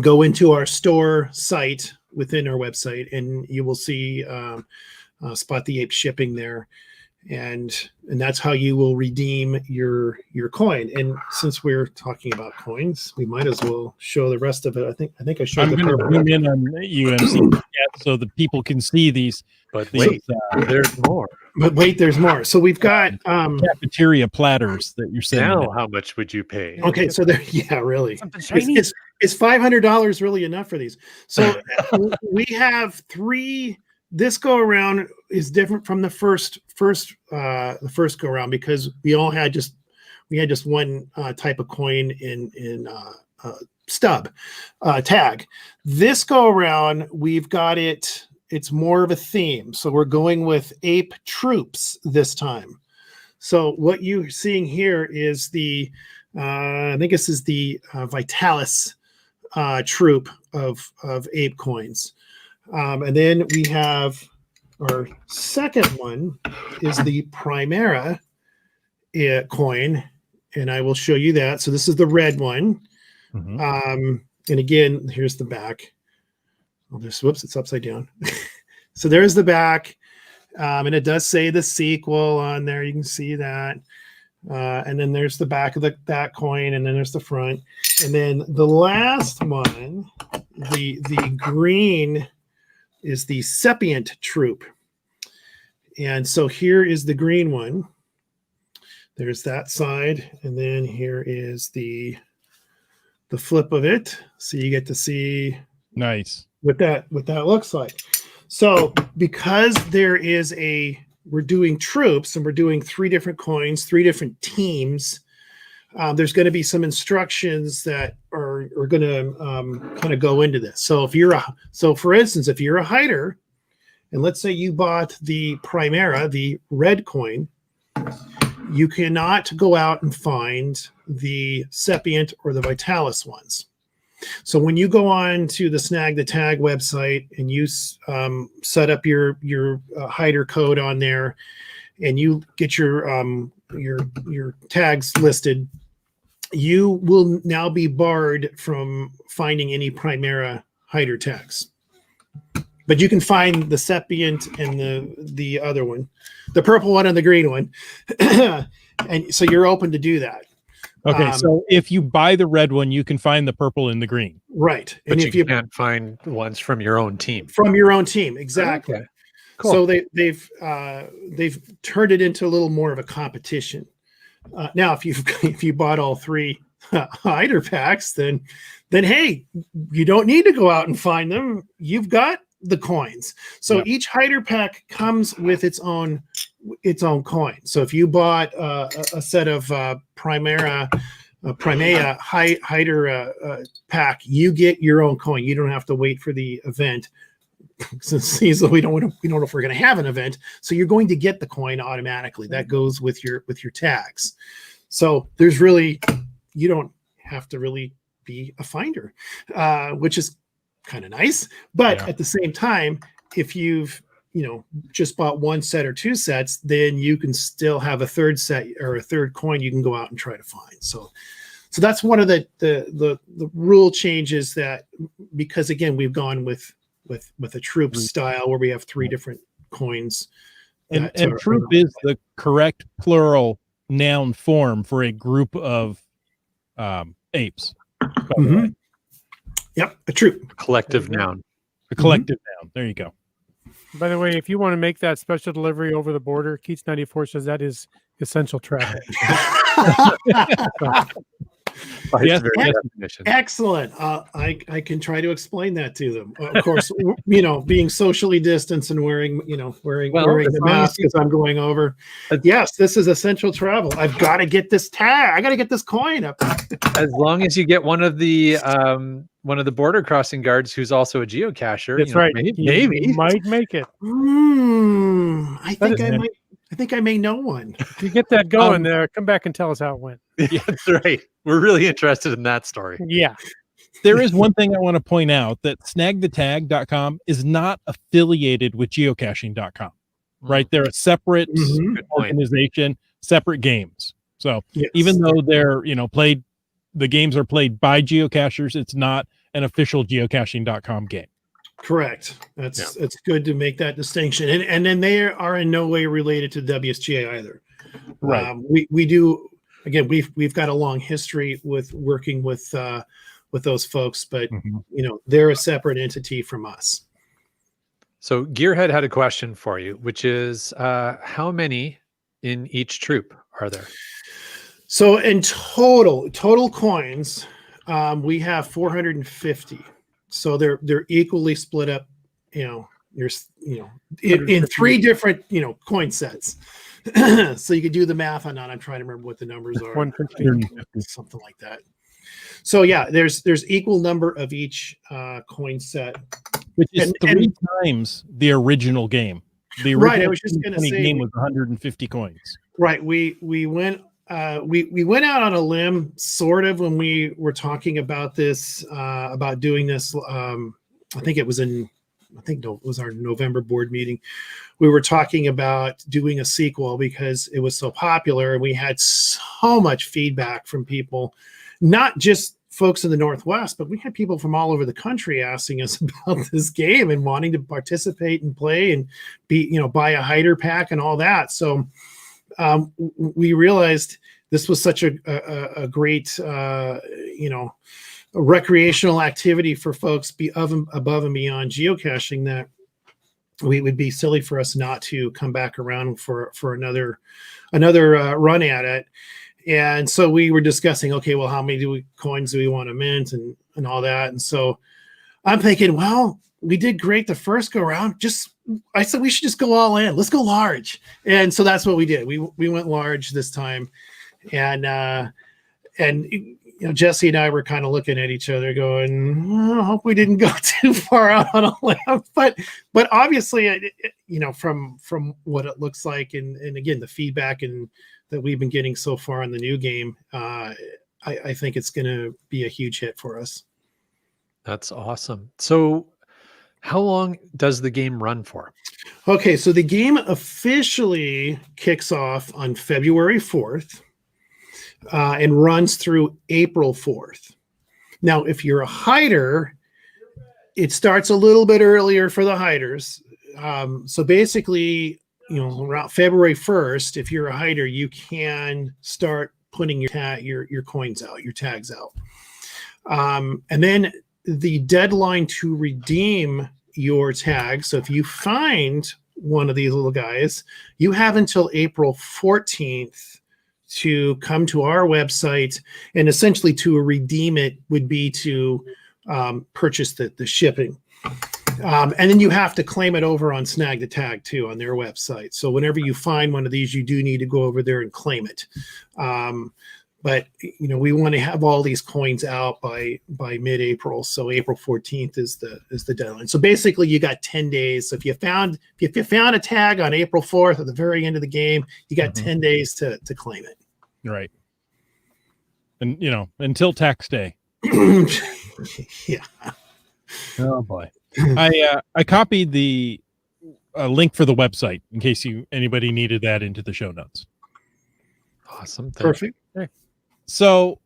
Go into our store site within our website, and you will see Spot the Ape shipping there, and that's how you will redeem your coin. And since we're talking about coins, we might as well show the rest of it. I think I showed. I'm going to zoom in on UMC so that people can see these. But wait, there's more. But wait, there's more. So we've got cafeteria platters that you're saying. Now, how much would you pay? Okay, so there, really, is $500 really enough for these? So we have 3. This go around is different from the first go around because we had just one type of coin in stub tag. This go around, we've got it. It's more of a theme. So we're going with ape troops this time. So what you're seeing here is the I think this is the Vitalis troop of ape coins. And then we have our second one is the Primera coin, and I will show you that. So this is the red one. Mhm. And again, here's the back. I'll just, whoops, it's upside down. So there's the back. And it does say the sequel on there. You can see that. And then there's the back of that coin, and then there's the front. And then the last one, the green, is the Sapient Troop. And so here is the green one. There's that side, and then here is the flip of it. So you get to see Nice. what that looks like. So because we're doing troops and we're doing 3 different coins, 3 different teams, there's going to be some instructions that are going to kind of go into this. So for instance, if you're a hider, and let's say you bought the Primera, the red coin, you cannot go out and find the Sapient or the Vitalis ones. So when you go on to the Snag the Tag website and you set up your hider code on there, and you get your tags listed, you will now be barred from finding any Primera hider tags. But you can find the Sapient and the other one, the purple one and the green one, and so you're open to do that. Okay, so if you buy the red one, you can find the purple and the green. Right. But And you if you can't find ones from your own team. from your own team, exactly. Okay. Cool. So they've turned it into a little more of a competition. Now, if you bought all 3 hider packs, then hey, you don't need to go out and find them. You've got the coins. So each hider pack comes with its own coin. So if you bought a set of Primea hider pack, you get your own coin. You don't have to wait for the event. Since we don't know if we're going to have an event, so you're going to get the coin automatically. That goes with your tags. So there's really, you don't have to really be a finder, which is kind of nice. But at the same time, if you've just bought 1 set or 2 sets, then you can still have a 3rd set or a 3rd coin you can go out and try to find. So that's one of the rule changes, that because again we've gone with a troop style where we have 3 different coins. And troop is the correct plural noun form for a group of apes. Mhm. Yep, a troop. Collective noun. A collective noun. There you go. By the way, if you want to make that special delivery over the border, Keats 94 says that is essential travel. Yes, Excellent. I can try to explain that to them. Of course, being socially distanced and wearing the mask as I'm going over. Yes, this is essential travel. I've got to get this tag. I got to get this coin up. As long as you get one of the border crossing guards who's also a geocacher. That's right. Maybe you might make it. I think I may know one. If you get that going there, come back and tell us how it went. Yeah, that's right. We're really interested in that story. Yeah. There is one thing I want to point out, that snagthetag.com is not affiliated with geocaching.com, right? They're a separate organization, separate games. So even though they're, played, the games are played by geocachers, it's not an official geocaching.com game. Correct. It's good to make that distinction. And then they are in no way related to WSGA either. Right. We do, again, we've got a long history with working with those folks, but they're a separate entity from us. So Gearhead had a question for you, which is how many in each troop are there? So in total coins, we have 450. So they're equally split up, in 3 different, coin sets. So you could do the math on that. I'm trying to remember what the numbers are. 150. Something like that. So yeah, there's equal number of each coin set, which is 3 times the original game. The original right. I was just going to say, game was 150 coins. Right. We went out on a limb, sort of, when we were talking about this, about doing this. I think it was in I think it was our November board meeting, we were talking about doing a sequel because it was so popular, and we had so much feedback from people, not just folks in the Northwest, but we had people from all over the country asking us about this game and wanting to participate and play and buy a hider pack and all that. So we realized this was such a great, recreational activity for folks above and beyond geocaching that we would be silly for us not to come back around for another run at it. And so we were discussing, okay, well, how many coins do we want to mint and all that? And so I'm thinking, well, we did great the first go around. I said we should just go all in. Let's go large. And so that's what we did. We went large this time, and Jesse and I were kind of looking at each other, going, I hope we didn't go too far out on a limb. But obviously, from what it looks like, and again, the feedback that we've been getting so far on the new game, I think it's going to be a huge hit for us. That's awesome. So how long does the game run for? Okay, so the game officially kicks off on February 4th and runs through April 4th. Now, if you're a hider, it starts a little bit earlier for the hiders. So basically, around February 1st, if you're a hider, you can start putting your coins out, your tags out. And then the deadline to redeem your tag. So if you find one of these little guys, you have until April 14th to come to our website, and essentially to redeem it would be to purchase the shipping. And then you have to claim it over on Snag the Tag too on their website. So whenever you find one of these, you do need to go over there and claim it. But we want to have all these coins out by mid-April. So April 14th is the deadline. So basically, you got 10 days. So if you found a tag on April 4th at the very end of the game, you got 10 days to claim it. Right. And until tax day. Yeah. Oh boy. I copied the link for the website in case anybody needed that into the show notes. Awesome. Perfect. Okay. So,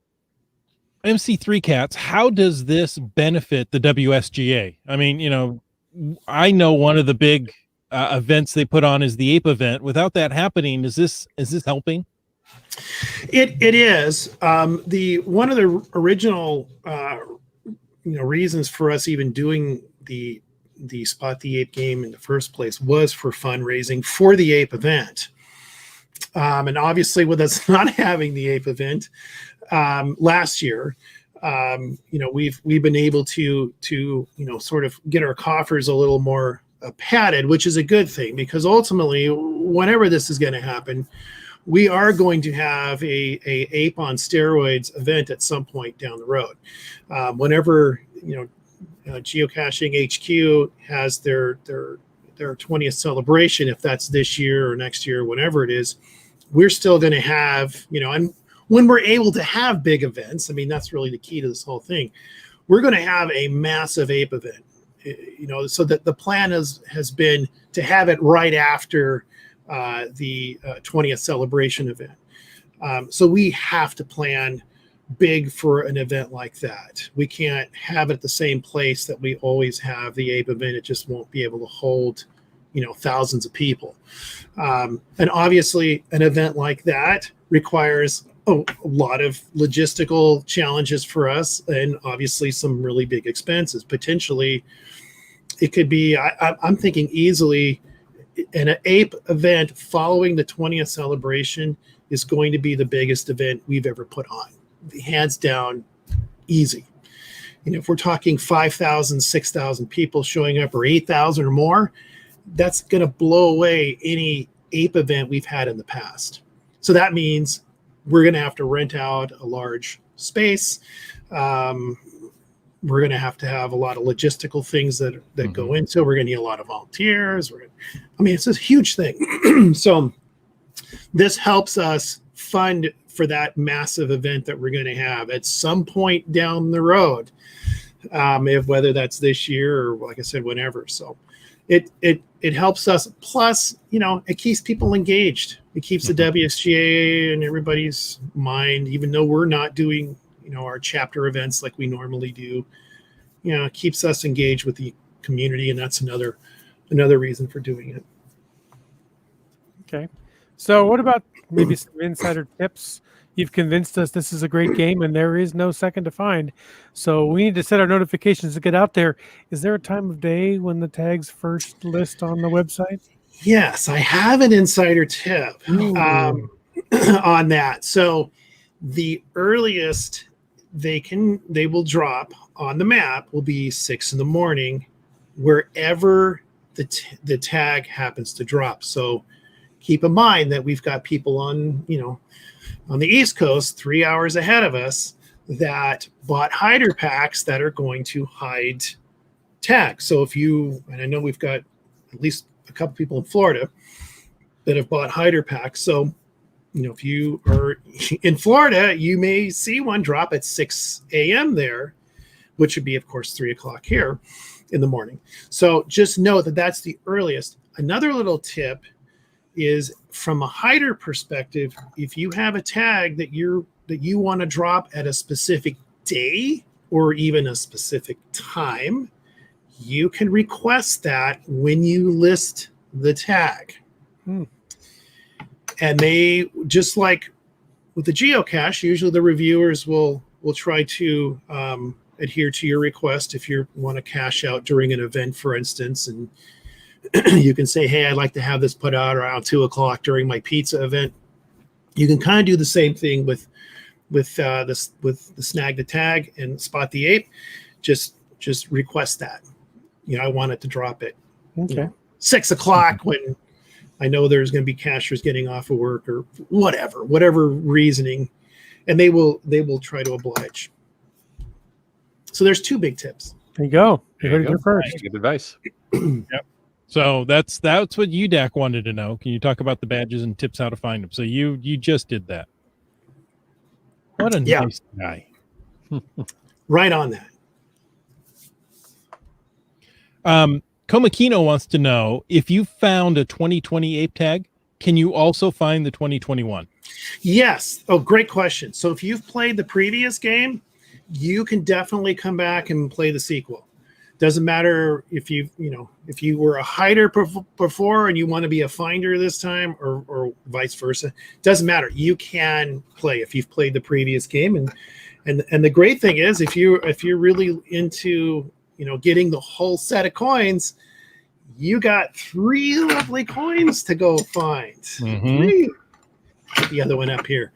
mc3cats, how does this benefit the WSGA? I mean, I know one of the big events they put on is the APE event. Without that happening, is this helping? It is. One of the original reasons for us even doing the Spot the Ape game in the first place was for fundraising for the APE event. And obviously, with us not having the APE event last year, we've been able to sort of get our coffers a little more padded, which is a good thing, because ultimately, whenever this is going to happen, we are going to have a Ape on Steroids event at some point down the road. Whenever Geocaching HQ has their 20th celebration, if that's this year or next year, whenever it is, we're still going to have, and when we're able to have big events, I mean, that's really the key to this whole thing. We're going to have a massive APE event, so that the plan has been to have it right after the 20th celebration event. So we have to plan big for an event like that. We can't have it at the same place that we always have the APE event. It just won't be able to hold thousands of people. And obviously an event like that requires a lot of logistical challenges for us, and obviously some really big expenses. Potentially it could be, I'm thinking easily an APE event following the 20th celebration is going to be the biggest event we've ever put on. Hands down, easy. If we're talking 5,000, 6,000 people showing up, or 8,000 or more, that's going to blow away any APE event we've had in the past. So that means we're going to have to rent out a large space. We're going to have a lot of logistical things that go into it. We're going to need a lot of volunteers. It's a huge thing. So this helps us fund for that massive event that we're going to have at some point down the road. if whether that's this year or, like I said, whenever. So it helps us. Plus, it keeps people engaged. It keeps the WSGA in everybody's mind, even though we're not doing our chapter events like we normally do. It keeps us engaged with the community, and that's another reason for doing it. Okay. So what about maybe some insider tips? You've convinced us this is a great game and there is no second to find. So we need to set our notifications to get out there. Is there a time of day when the tags first list on the website? Yes, I have an insider tip on that. So the earliest they will drop on the map will be 6 a.m, wherever the tag happens to drop. So keep in mind that we've got people on the East Coast 3 hours ahead of us that bought hider packs that are going to hide tags. So and I know we've got at least a couple people in Florida that have bought hider packs. So, if you are in Florida, you may see one drop at 6 a.m. there, which would be, of course, 3 o'clock here in the morning. So just know that that's the earliest. Another little tip is from a hider perspective, if you have a tag that you want to drop at a specific day or even a specific time, you can request that when you list the tag. And they, just like with the geocache, usually the reviewers will try to adhere to your request if you want to cache out during an event, for instance, and you can say, hey, I'd like to have this put out around 2 o'clock during my pizza event. You can kind of do the same thing with the snag the tag and spot the ape. Just request that. I want it to drop at 6 o'clock when I know there's going to be cachers getting off of work or whatever reasoning, and they will try to oblige. So there's 2 big tips. There you go. You heard it here first. Good advice. Yep. So that's what UDAC wanted to know. Can you talk about the badges and tips how to find them? So you just did that. What a nice guy. Right on that. Komakino wants to know, if you found a 2020 ape tag, can you also find the 2021? Yes. Oh, great question. So if you've played the previous game, you can definitely come back and play the sequel. Doesn't matter if you were a hider before and you want to be a finder this time, or vice versa. Doesn't matter. You can play if you've played the previous game, and the great thing is if you're really into getting the whole set of coins, you got 3 lovely coins to go find. 3. Put the other one up here.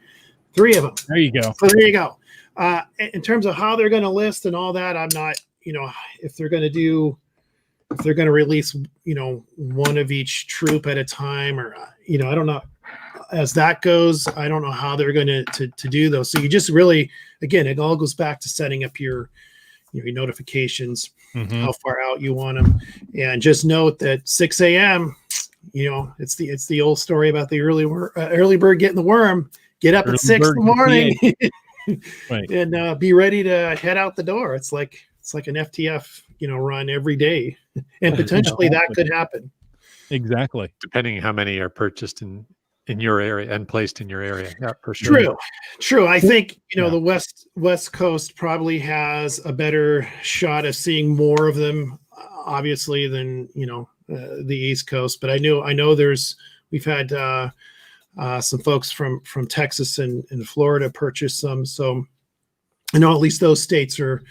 3 of them. There you go. So there you go. In terms of how they're going to list and all that, I'm not, if they're going to release, one of each troop at a time, or, I don't know. As that goes, I don't know how they're going to do those. So you just really, again, it all goes back to setting up your notifications, how far out you want them, and just note that 6 a.m. It's the old story about the early bird getting the worm. Get up at 6 in the morning, right, and be ready to head out the door. It's like an FTF run every day, and potentially that could happen. Exactly, depending how many are purchased in your area and placed in your area. Yeah, for sure. True. I think the West Coast probably has a better shot of seeing more of them, obviously, than the East Coast. But I know we've had some folks from Texas and Florida purchase some, so I know at least those states are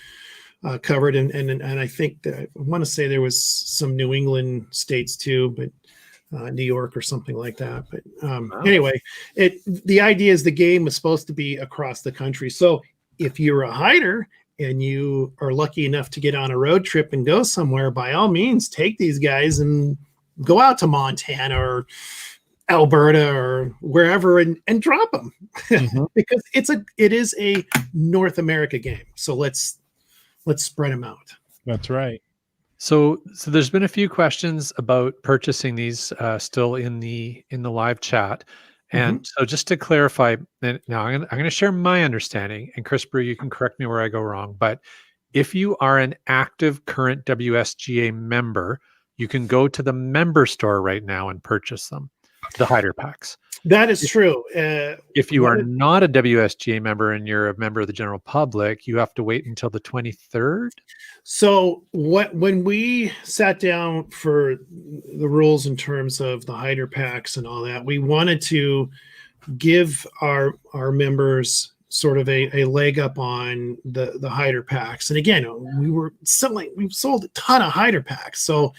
covered, and I think that I want to say there was some New England states too, but New York or something like that. But anyway, the idea is the game is supposed to be across the country. So if you're a hider and you are lucky enough to get on a road trip and go somewhere, by all means, take these guys and go out to Montana or Alberta or wherever and drop them because it is a North America game. So let's spread them out. That's right. So there's been a few questions about purchasing these still in the live chat. And so just to clarify, and now I'm going to share my understanding, and Chris Brew, you can correct me where I go wrong, but if you are an active current WSGA member, you can go to the member store right now and purchase them, the hider packs. That is true. If you are not a WSGA member and you're a member of the general public, you have to wait until the 23rd. So when we sat down for the rules in terms of the hider packs and all that, we wanted to give our members sort of a leg up on the hider packs. And again, we sold a ton of hider packs. So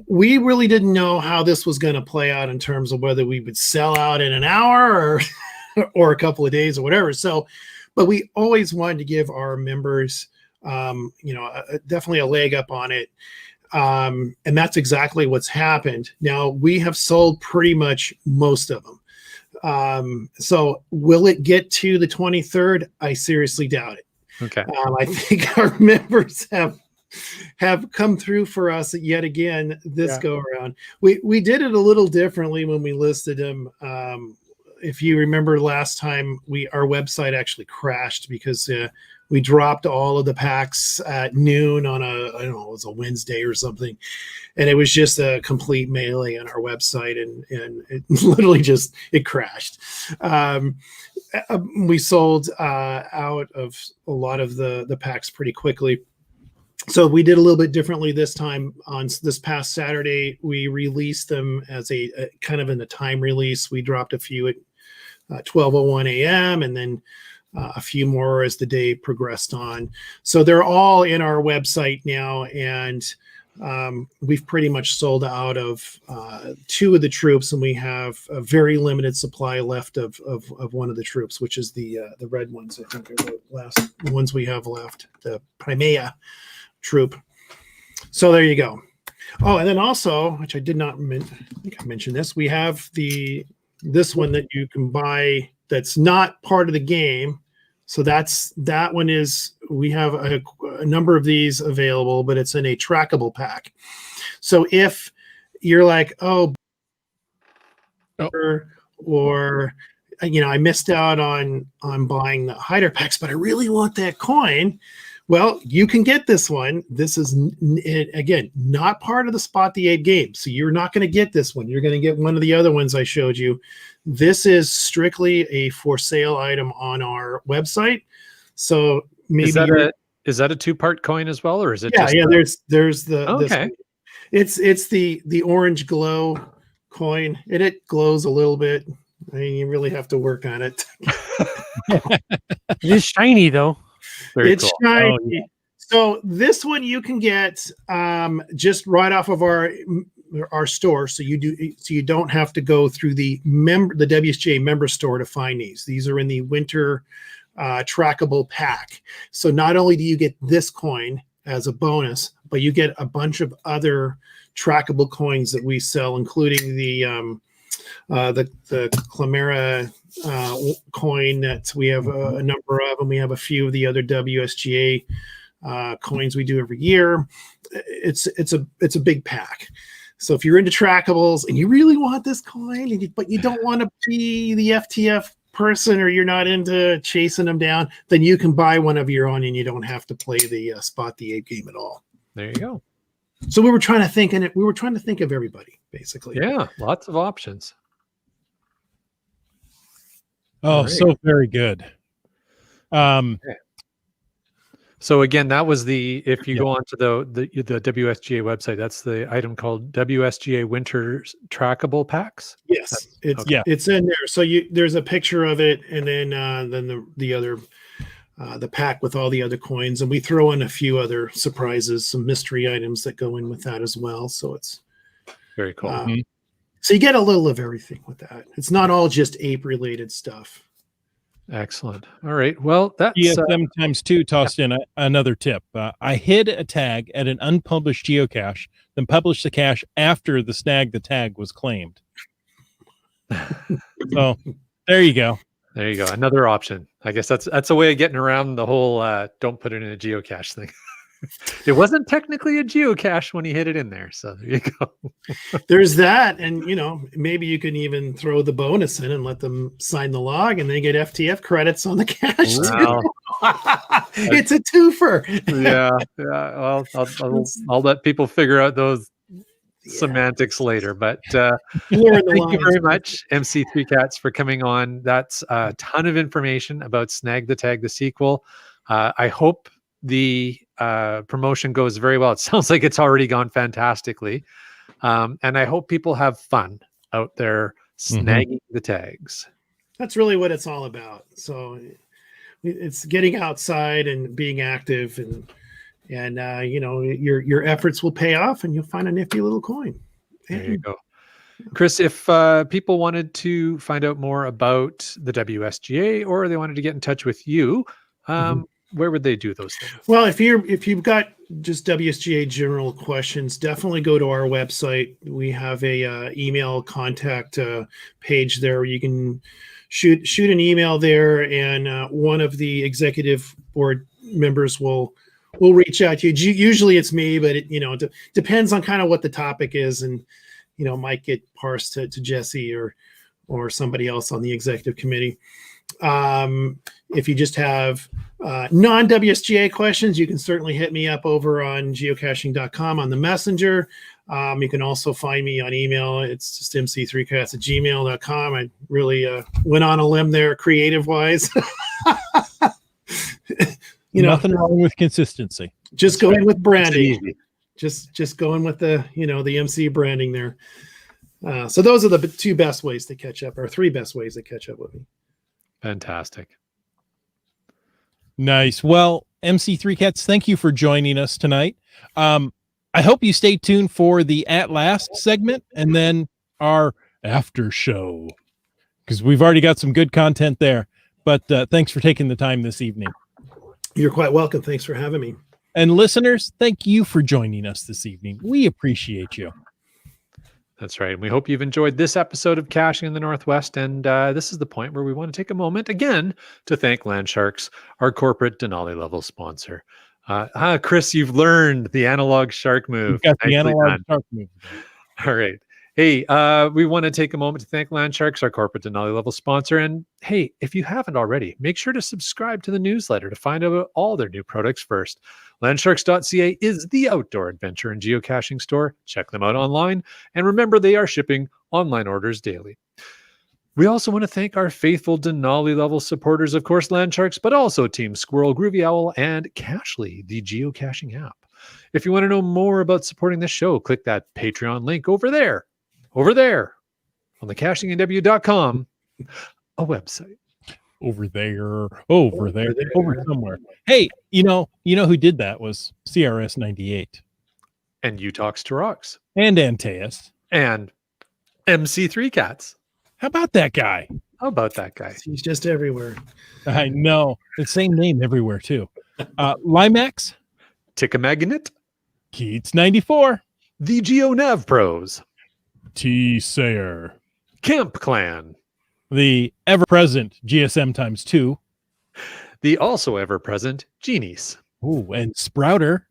we really didn't know how this was going to play out in terms of whether we would sell out in an hour or a couple of days or whatever. So, but we always wanted to give our members, definitely a leg up on it. And that's exactly what's happened. Now we have sold pretty much most of them. So will it get to the 23rd? I seriously doubt it. Okay. I think our members have come through for us yet again this go around. We did it a little differently when we listed them. If you remember last time, our website actually crashed because we dropped all of the packs at noon on I don't know, it was a Wednesday or something. And it was just a complete melee on our website and it literally it crashed. We sold out of a lot of the packs pretty quickly. So we did a little bit differently this time. On this past Saturday, we released them as a kind of in the time release. We dropped a few at 12:01 a.m. and then a few more as the day progressed on. So they're all in our website now, and we've pretty much sold out of 2 of the troops, and we have a very limited supply left of one of the troops, which is the red ones. I think are the last ones we have left, the Primea troop. So there you go. Oh, and then also, which I did not I think I mentioned this, we have this one that you can buy that's not part of the game. So that one we have a number of these available, but it's in a trackable pack. So if you're like, or I missed out on buying the hider packs, but I really want that coin. Well, you can get this one. This is, again, not part of the Spot the Ape game. So you're not going to get this one. You're going to get one of the other ones I showed you. This is strictly a for sale item on our website. So maybe is that a 2-part coin as well, or is it? There's the okay. It's the orange glow coin, and it glows a little bit. I mean, you really have to work on it. It is shiny though. It's shiny. Oh, yeah. So this one you can get just right off of our store. So you don't have to go through the WSGA member store to find these. These are in the winter trackable pack. So not only do you get this coin as a bonus, but you get a bunch of other trackable coins that we sell, including the Clamera coin that we have a number of, and we have a few of the other WSGA coins we do every year. It's a big pack. So if you're into trackables and you really want this coin, but you don't want to be the FTF person, or you're not into chasing them down, then you can buy one of your own and you don't have to play the Spot the Ape game at all. There you go. So we were trying to think of everybody, basically. Yeah, lots of options. Oh, right. So very good. So again, that was if you go onto the WSGA website, that's the item called WSGA Winter Trackable Packs. Yes, it's in there. So there's a picture of it, and then the other the pack with all the other coins, and we throw in a few other surprises, some mystery items that go in with that as well. So it's very cool. So you get a little of everything with that. It's not all just ape related stuff. Excellent. All right. Well, that's sometimes too tossed in another tip. I hid a tag at an unpublished geocache, then published the cache after the tag was claimed. So there you go. There you go. Another option. I guess that's a way of getting around the whole don't put it in a geocache thing. It wasn't technically a geocache when he hid it in there. So there you go. There's that. And, maybe you can even throw the bonus in and let them sign the log, and they get FTF credits on the cache. Wow. It's a twofer. Yeah. Well, I'll let people figure out those semantics later. But Blur the thank you lines. very much, mc3cats, for coming on. That's a ton of information about Snag the Tag, the sequel. I hope the promotion goes very well. It sounds like it's already gone fantastically. And I hope people have fun out there snagging the tags. That's really what it's all about. So it's getting outside and being active, and you know, your efforts will pay off, and you'll find a nifty little coin. There you go. Chris, if people wanted to find out more about the WSGA, or they wanted to get in touch with you, where would they do those things? Well, if you've got just WSGA general questions, definitely go to our website. We have a email contact page there where you can shoot an email there, and one of the executive board members will reach out to you. Usually it's me, but it depends on kind of what the topic is, and might get parsed to Jesse or somebody else on the executive committee. If you just have non-WSGA questions, you can certainly hit me up over on geocaching.com on the messenger. You can also find me on email. It's just mc3cats@gmail.com. I really went on a limb there creative wise. Nothing wrong with consistency. Just going with branding. Just going with the MC branding there. So those are the two best ways to catch up, or three best ways to catch up with me. Fantastic. Nice. Well, MC3Cats, thank you for joining us tonight. I hope you stay tuned for the At Last segment and then our after show, because we've already got some good content there. But thanks for taking the time this evening. You're quite welcome. Thanks for having me. And listeners, thank you for joining us this evening. We appreciate you. That's right. We hope you've enjoyed this episode of Caching in the Northwest. And this is the point where we want to take a moment again to thank Landsharks, our corporate Denali level sponsor. Chris, you've learned the analog shark move. We've got the analog shark move. All right. Hey, we want to take a moment to thank Landsharks, our corporate Denali level sponsor. And hey, if you haven't already, make sure to subscribe to the newsletter to find out about all their new products first. Landsharks.ca is the outdoor adventure and geocaching store. Check them out online. And remember, they are shipping online orders daily. We also want to thank our faithful Denali level supporters, of course, Landsharks, but also Team Squirrel, Groovy Owl, and Cachly, the geocaching app. If you want to know more about supporting this show, click that Patreon link over there on the cachingandw.com, a website. Over there, over somewhere. Hey, you know who did that was CRS 98. And you talks to rocks. And Antaeus. And MC3Cats. How about that guy? How about that guy? He's just everywhere. I know. The same name everywhere, too. Limax. Tickamagnet. Keats 94. The GeoNav Pros. T. Sayer. Camp Clan. The ever-present GSM times 2. The also ever-present Genies. Ooh, and Sprouter.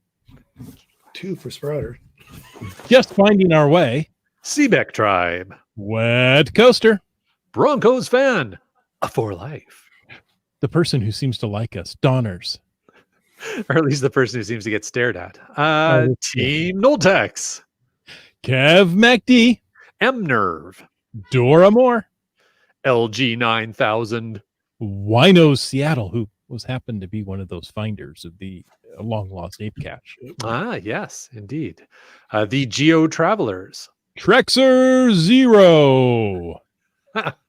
2 for Sprouter. Just finding our way. Seebeck Tribe. Wet Coaster. Broncos Fan. A for life. The person who seems to like us. Donners. Or at least the person who seems to get stared at. Team Noltex. Kev MacD. M-Nerve. Dora Moore. LG 9000. Winos Seattle, who happened to be one of those finders of the long-lost ape cache. Ah, yes, indeed. The Geo Travelers. Trexer Zero.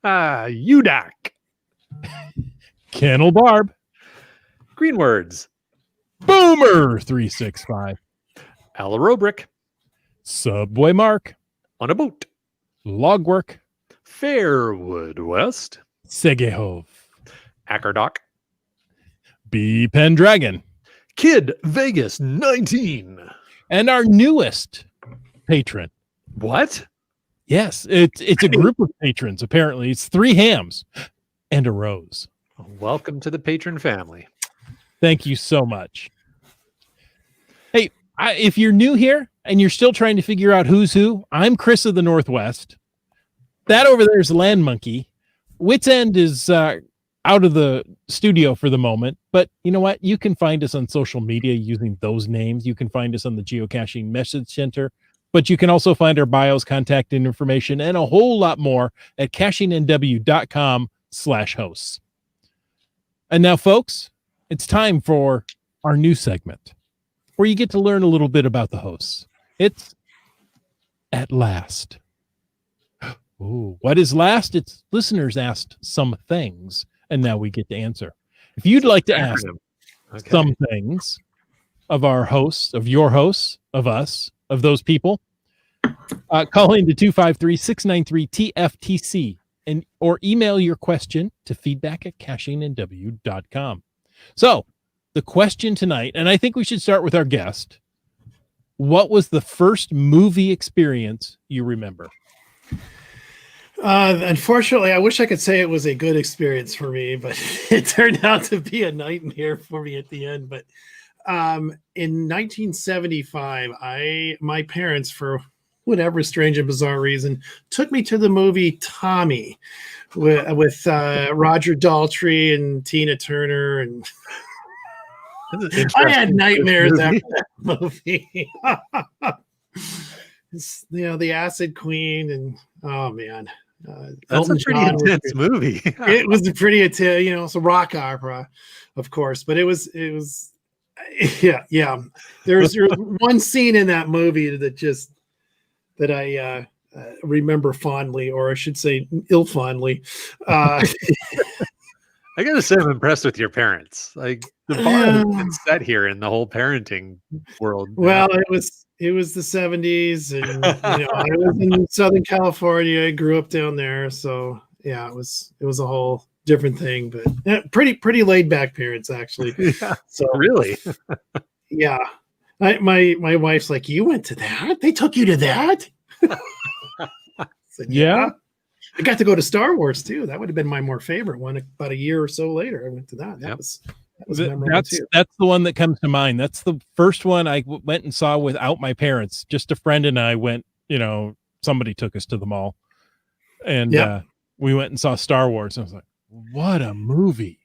UDAC. Kennel Barb. Greenwords. Boomer 365. Alarobrick. Subway Mark. On a boat. Logwork. Fairwood West. Segehove. Ackerdock. B Pendragon. Kid Vegas 19. And our newest patron. What? Yes, it's a group of patrons, apparently. It's 3 hams and a rose. Welcome to the patron family. Thank you so much. Hey, if you're new here and you're still trying to figure out who's who, I'm Chris of the Northwest. That over there is Land Monkey. Wits End is out of the studio for the moment, but you know what? You can find us on social media using those names. You can find us on the geocaching message center, but you can also find our bios, contact information, and a whole lot more at cachingnw.com/hosts. And now, folks, it's time for our new segment where you get to learn a little bit about the hosts. It's At Last. Ooh, what is last? It's listeners asked some things, and now we get to answer. If you'd like to ask some things of our hosts, of your hosts, of us, of those people, call into 253-693-TFTC or email your question to feedback@cachingnw.com. So the question tonight, and I think we should start with our guest. What was the first movie experience you remember? Unfortunately, I wish I could say it was a good experience for me, but it turned out to be a nightmare for me at the end. But in 1975, my parents, for whatever strange and bizarre reason, took me to the movie Tommy with Roger Daltrey and Tina Turner, and I had nightmares after that movie. The Acid Queen, and oh man. That's a pretty intense movie. It was a pretty intense, it's a rock opera, of course, but it was yeah. There's one scene in that movie that I remember fondly, or I should say ill fondly. I gotta say, I'm impressed with your parents. Like, the bar has been set here in the whole parenting world. Well, it was the 70s, and I was in Southern California. I grew up down there, so yeah, it was a whole different thing. But pretty laid back parents, actually. Yeah, so really, yeah. My wife's like, "You went to that? They took you to that?" I said, yeah. I got to go to Star Wars too. That would have been my more favorite one. About a year or so later, I went to that. That was memorable too. That's the one that comes to mind. That's the first one I went and saw without my parents. Just a friend and I went. Somebody took us to the mall, and we went and saw Star Wars. I was like, "What a movie!"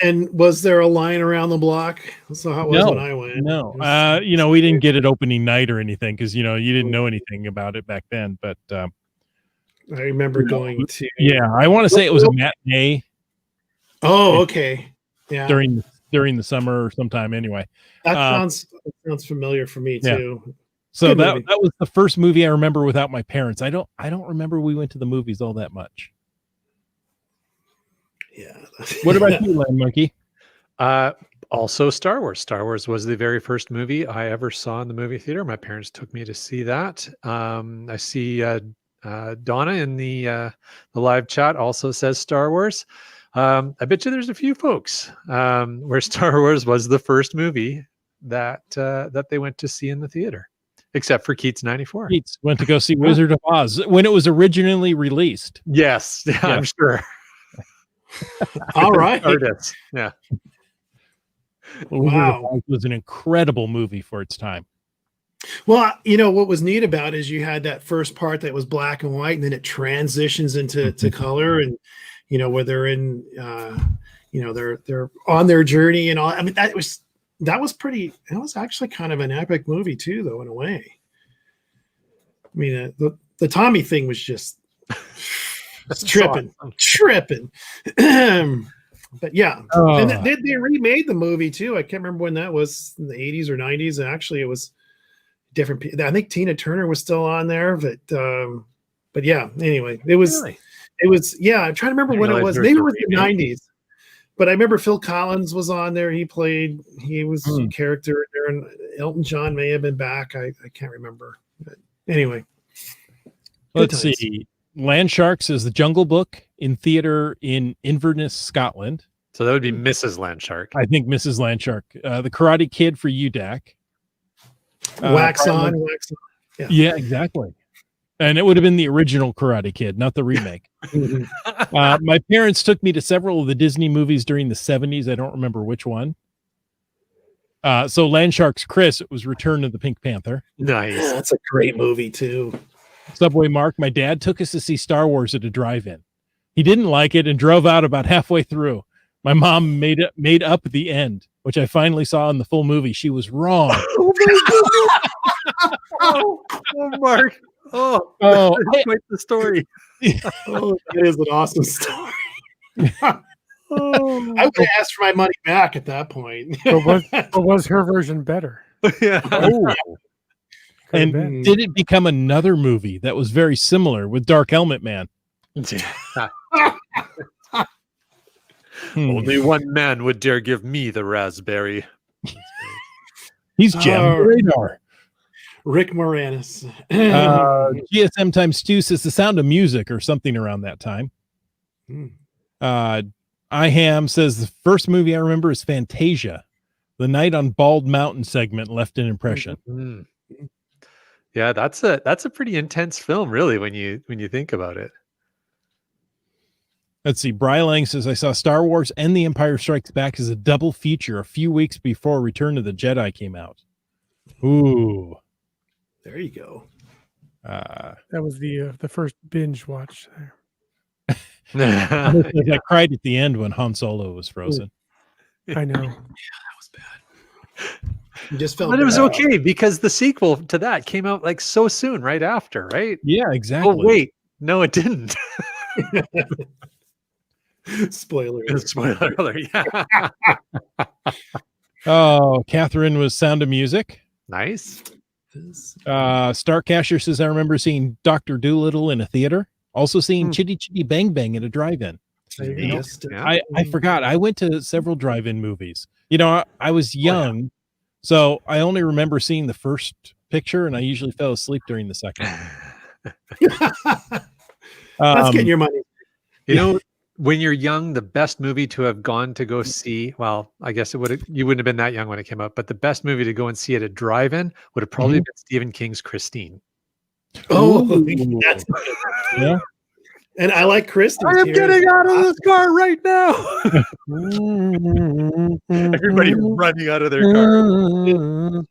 And was there a line around the block? So how it was when I went? No, we didn't get it opening night or anything because you didn't know anything about it back then. But I remember going to. Yeah, I want to say it was a matinee. Oh, okay. Yeah. During the summer or sometime anyway. That sounds familiar for me too. Yeah. So that was the first movie I remember without my parents. I don't remember we went to the movies all that much. Yeah. What about you, Land Monkey? Also Star Wars. Star Wars was the very first movie I ever saw in the movie theater. My parents took me to see that. I see Donna in the live chat also says Star Wars. I bet you there's a few folks where Star Wars was the first movie that they went to see in the theater, except for Keats 94. Keats went to go see Wizard of Oz when it was originally released. Yes, yeah. I'm sure. All right. Yeah. Wizard of Oz was an incredible movie for its time. Well, what was neat about it is you had that first part that was black and white, and then it transitions into color, and where they're in, they're on their journey and all. I mean, that was actually kind of an epic movie too, though, in a way. I mean, the Tommy thing was just tripping. But yeah, and they remade the movie too. I can't remember when that was, in the 80s or 90s. And actually, it was different. I think Tina Turner was still on there, but yeah. Anyway, it was. Really? It was, yeah. I'm trying to remember when it was. Maybe it was the 90s. But I remember Phil Collins was on there. He was a character there, and Elton John may have been back. I can't remember. But anyway, let's see. Land Sharks is the Jungle Book in theater in Inverness, Scotland. So that would be Mrs. Landshark. I think Mrs. Landshark. The Karate Kid for UDAC. Wax on, wax on. Yeah, exactly. And it would have been the original Karate Kid, not the remake. My parents took me to several of the Disney movies during the 70s. I don't remember which one. So Landshark's Chris, it was Return of the Pink Panther. Nice. Yeah, that's a great movie too. Subway Mark, my dad took us to see Star Wars at a drive-in. He didn't like it and drove out about halfway through. My mom made up the end, which I finally saw in the full movie. She was wrong. Oh my goodness! oh, Mark! Oh, that's quite the story. Oh, that is an awesome story. Oh, I would have asked for my money back at that point. but was her version better? Yeah. Oh. Could've And been. did it become another movie that was very similar with Dark Helmet Man? Only one man would dare give me the raspberry. He's jamming the radar. Rick Moranis. GSM times 2 says The Sound of Music or something around that time. IHAM says the first movie I remember is Fantasia. The Night on Bald Mountain segment left an impression. Mm. Yeah, that's a pretty intense film, really, when you think about it. Let's see. Bry Lang says I saw Star Wars and The Empire Strikes Back as a double feature a few weeks before Return of the Jedi came out. Ooh. There you go. That was the first binge watch there. I cried at the end when Han Solo was frozen. I know. That was bad. You just felt But it was bad. okay because the sequel to that came out like so soon, right after, right? Yeah, exactly. Oh wait, no, it didn't. Spoiler. Spoiler alert. Yeah. Oh, Catherine was Sound of Music. Nice. Starcasher says I remember seeing Dr. Dolittle in a theater. Also seeing Chitty Chitty Bang Bang at a drive-in. There you go. Yes. Yeah. I forgot. I went to several drive-in movies. You know, I was young, so I only remember seeing the first picture, and I usually fell asleep during the second. That's getting your money. You know, when you're young, the best movie to have gone to go see, well, I guess you wouldn't have been that young when it came out, but the best movie to go and see at a drive-in would have probably been Stephen King's Christine. Oh, Ooh. that's Yeah. And I like Kristen. I am getting out of this car right now. Everybody running out of their car.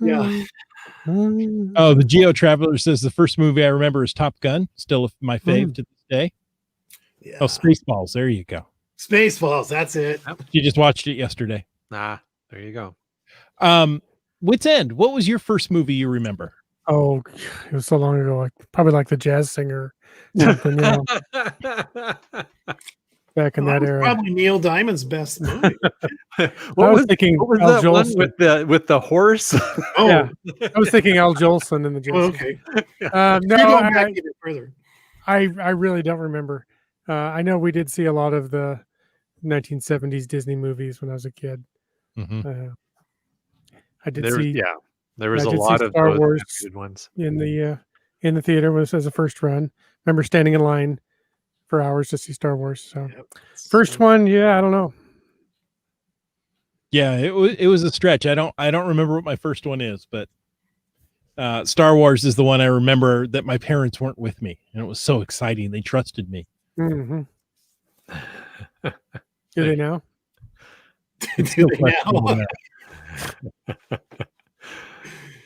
Yeah. Oh, the Geo Traveler says the first movie I remember is Top Gun. Still my fave to this day. Yeah. Oh, Spaceballs. There you go. Spaceballs. That's it. You just watched it yesterday. Nah, there you go. Wits End. What was your first movie you remember? Oh, it was so long ago. Like probably like The Jazz Singer, something, you know, back in that era. Probably Neil Diamond's best movie. I was thinking what was Al that one Jolson. with the horse? Oh, Yeah. I was thinking Al Jolson in The Jazz Singer. okay. No, You're going back even further. I really don't remember. I know we did see a lot of the 1970s Disney movies when I was a kid. I did see. There was I a did see lot of Star those Wars animated ones. in the theater was as a first run. Remember standing in line for hours to see Star Wars. So first one, I don't know. Yeah, it was a stretch. I don't remember what my first one is, but Star Wars is the one I remember that my parents weren't with me, and it was so exciting. They trusted me. Mm-hmm. Do they now? It's still questionable now.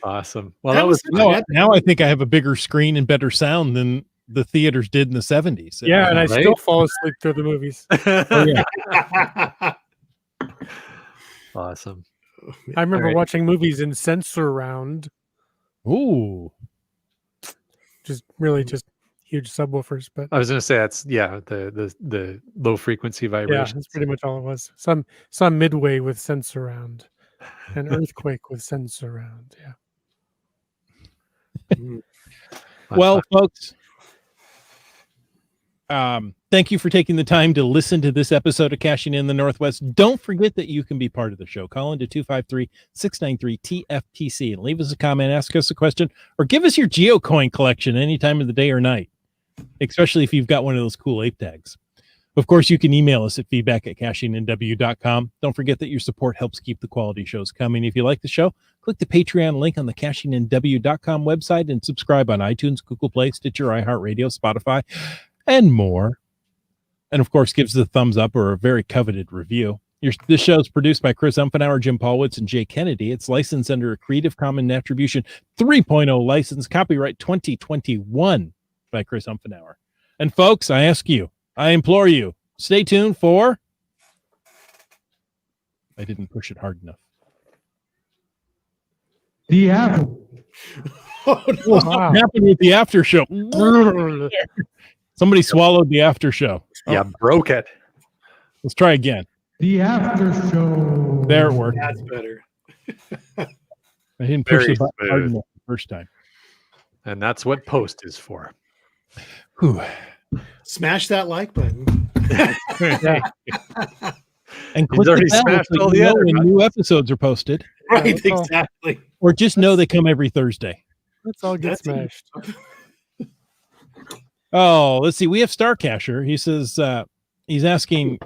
Awesome. Well, that was now I think I have a bigger screen and better sound than the theaters did in the 70s. Yeah, and I Right? still fall asleep through the movies. Oh, yeah. Awesome. I remember Alright. watching movies in Censor Round, Ooh. just huge subwoofers. But I was going to say that's the low frequency yeah, vibration. that's pretty much all it was. Some Midway with Censor Round, an Earthquake with Censor Round. Yeah. Well, folks, thank you for taking the time to listen to this episode of Cashing in the Northwest. Don't forget that you can be part of the show. Call into 253-693-TFPC and leave us a comment, ask us a question, or give us your geocoin collection any time of the day or night, especially if you've got one of those cool ape tags. Of course, you can email us at feedback@cashingnw.com. Don't forget that your support helps keep the quality shows coming. If you like the show, click the Patreon link on the cashingnw.com website and subscribe on iTunes, Google Play, Stitcher, iHeartRadio, Spotify, and more. And of course, gives the thumbs up or a very coveted review. This show is produced by Chris Umfenauer, Jim Paulwitz, and Jay Kennedy. It's licensed under a Creative Commons Attribution 3.0 license, copyright 2021 by Chris Umfenauer. And folks, I ask you, I implore you, stay tuned for I didn't push it hard enough. The apple. Oh, no. What happened with the after show? Somebody swallowed the after show. Yeah, broke it. Let's try again. The after show. There it worked. That's better. I didn't push Very the button hard smooth. enough the first time. And that's what post is for. Whew. Smash that like button. And He's click the already bell smashed so all you the know other when buttons. new episodes are posted, Right, that's all. exactly. or just know they come every Thursday. Let's all get That's smashed. Oh, let's see. We have Starcasher. He says he's asking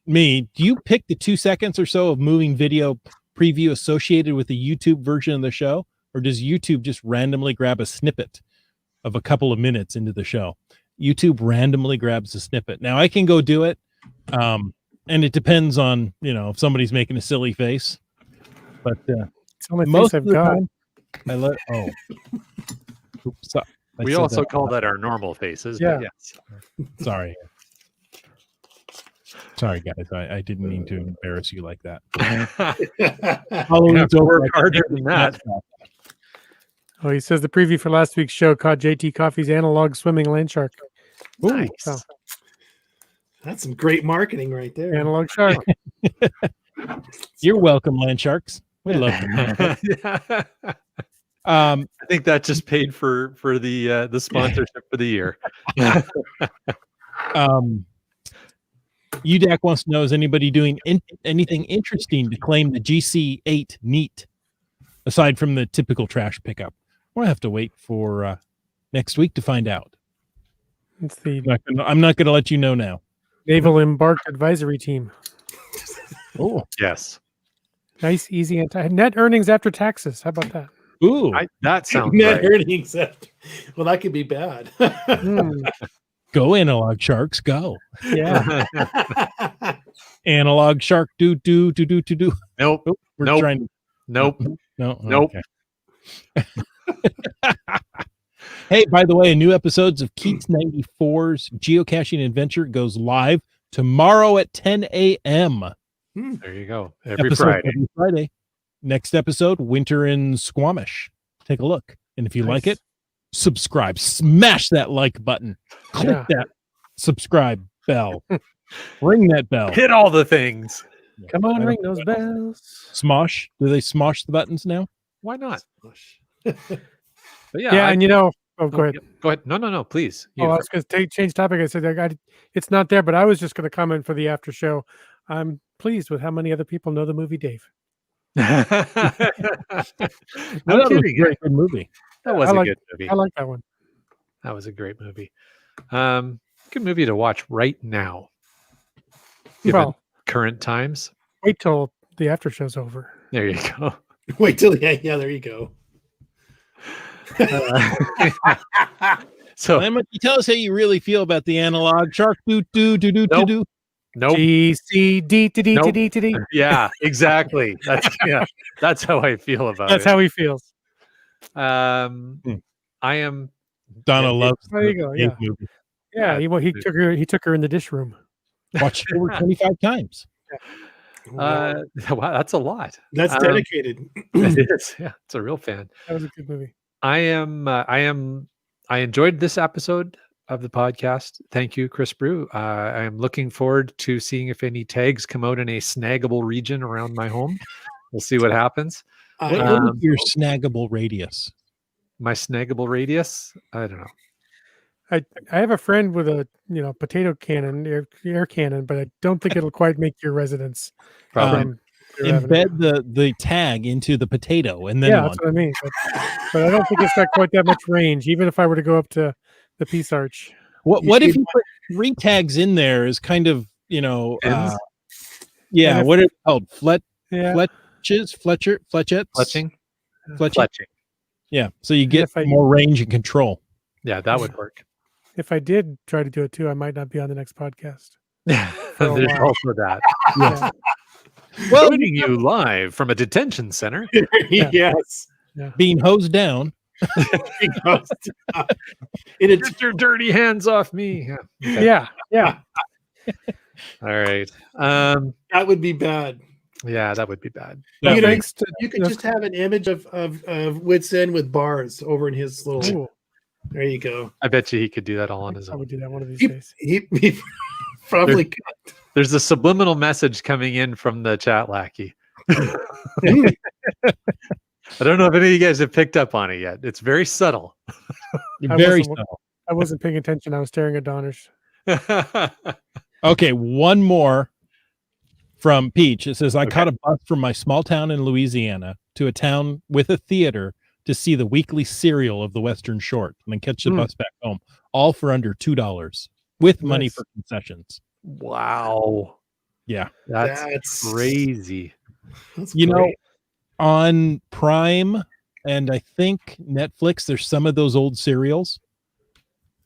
me, do you pick the 2 seconds or so of moving video preview associated with the YouTube version of the show, or does YouTube just randomly grab a snippet of a couple of minutes into the show? YouTube randomly grabs a snippet. Now I can go do it, and it depends on if somebody's making a silly face, but It's the only most face of I've the got. time I let Oops, I We said also that. call that our normal faces. Yeah. But yes. Sorry. Sorry, guys. I didn't mean to embarrass you like that. You have Halloween's to over. work harder than that. Oh, he says the preview for last week's show caught JT Coffee's analog swimming land shark. Nice. So, That's some great marketing right there. analog shark. You're welcome, land sharks. We love them. Yeah. Um, I think that just paid for the sponsorship for the year. UDAC wants to know, is anybody doing anything interesting to claim the GC8 neat aside from the typical trash pickup? We'll have to wait for next week to find out. It's the I'm not going to let you know now. Naval Embarked Advisory Team. Oh, Yes. Nice, easy, net earnings after taxes. How about that? ooh, That sounds Net right. earnings. Well, that could be bad. Hmm, go analog sharks, go. yeah. Analog shark, do. Nope. Oh, we're Nope. trying. Nope. No. Nope. Okay. Hey, by the way, new episodes of Keats 94's Geocaching Adventure goes live tomorrow at 10 a.m. There you go. Every Episode Friday. every Friday. Next episode, Winter in Squamish. Take a look. And if you like Nice. it, subscribe. Smash that like button. Click Yeah. that subscribe bell. Ring that bell. Hit all the things. Come on, I ring don't- those bells. Smosh. Do they smosh the buttons now? Why not? Oh, But Yeah, I- and oh, go ahead. Go ahead. No, please. Oh, I was going to change topic. I said it's not there, but I was just going to comment for the after show. I'm pleased with how many other people know the movie Dave. no I thought it was a kidding. very good movie. That was I a like- good movie. I like that one. That was a great movie. Good movie to watch right now. Given Well, current times. wait till the after show's over. There you go. Wait till yeah, there you go. So Why don't you tell us how you really feel about the analog shark? Do. Nope. nope. G C D to D to Nope. D to D. Yeah, exactly. That's how I feel about That's it. how he feels. I am Donna Yeah, loves There you go. the Yeah, movie. yeah. Yeah, He took her in the dish room. Watched it over 25 times. wow, that's a lot. That's um, dedicated. It is. Yeah, it's a real fan. That was a good movie. I enjoyed this episode of the podcast. Thank you, Chris Brew. I am looking forward to seeing if any tags come out in a snaggable region around my home. We'll see what happens. What is your snaggable radius? My snaggable radius? I don't know. I have a friend with a potato cannon, air cannon, but I don't think it'll quite make your residence. Probably. Your avenue. Embed the tag into the potato and then Yeah, launch. that's what I mean. But I don't think it's got quite that much range. Even if I were to go up to the Peace Arch, What if you put 3 tags in there as kind of Pins? yeah, And if- what are they called? yeah. Fletchettes? Fletching? Fletching? Yeah, so you get if I- more range and control. Yeah, that would work. If I did try to do it too, I might not be on the next podcast. There's while. also that. Yeah. Well, Joining you live from a detention center. Yes. being hosed down. Get your dirty hands off me. Yeah. Okay. Yeah. All right. That would be bad. Yeah, that would be bad. That You know, would- Thanks to You could just have an image of Wits End with bars over in his little. Ooh, There you go. I bet you he could do that all on his I own. would do that one of these He, days. he probably could. There's a subliminal message coming in from the chat lackey. I don't know if any of you guys have picked up on it yet. It's very subtle. very wasn't- subtle. I wasn't paying attention. I was staring at Donners. Okay, one more from Peach. It says, I caught a bus from my small town in Louisiana to a town with a theater to see the weekly serial of the Western Short and then catch the bus back home, all for under $2 with money Nice. for concessions. Wow. Yeah. That's crazy. That's You know, great. on Prime and I think Netflix, there's some of those old serials.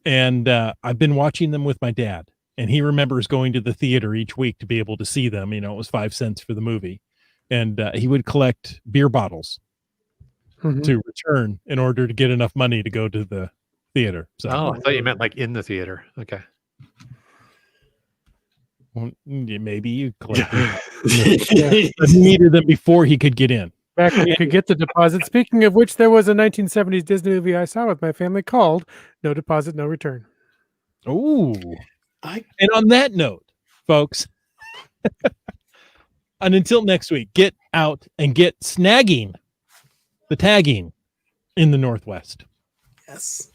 And I've been watching them with my dad. And he remembers going to the theater each week to be able to see them. You know, it was 5 cents for the movie. And he would collect beer bottles Mhm. to return in order to get enough money to go to the theater. So Oh, I thought you meant like in the theater. Okay. well, maybe you collect them. But he needed them before he could get in. Back when you could get the deposit. Speaking of which, there was a 1970s Disney movie I saw with my family called No Deposit, No Return. Ooh. I And on that note, folks, and until next week, get out and get snagging the tagging in the Northwest. yes.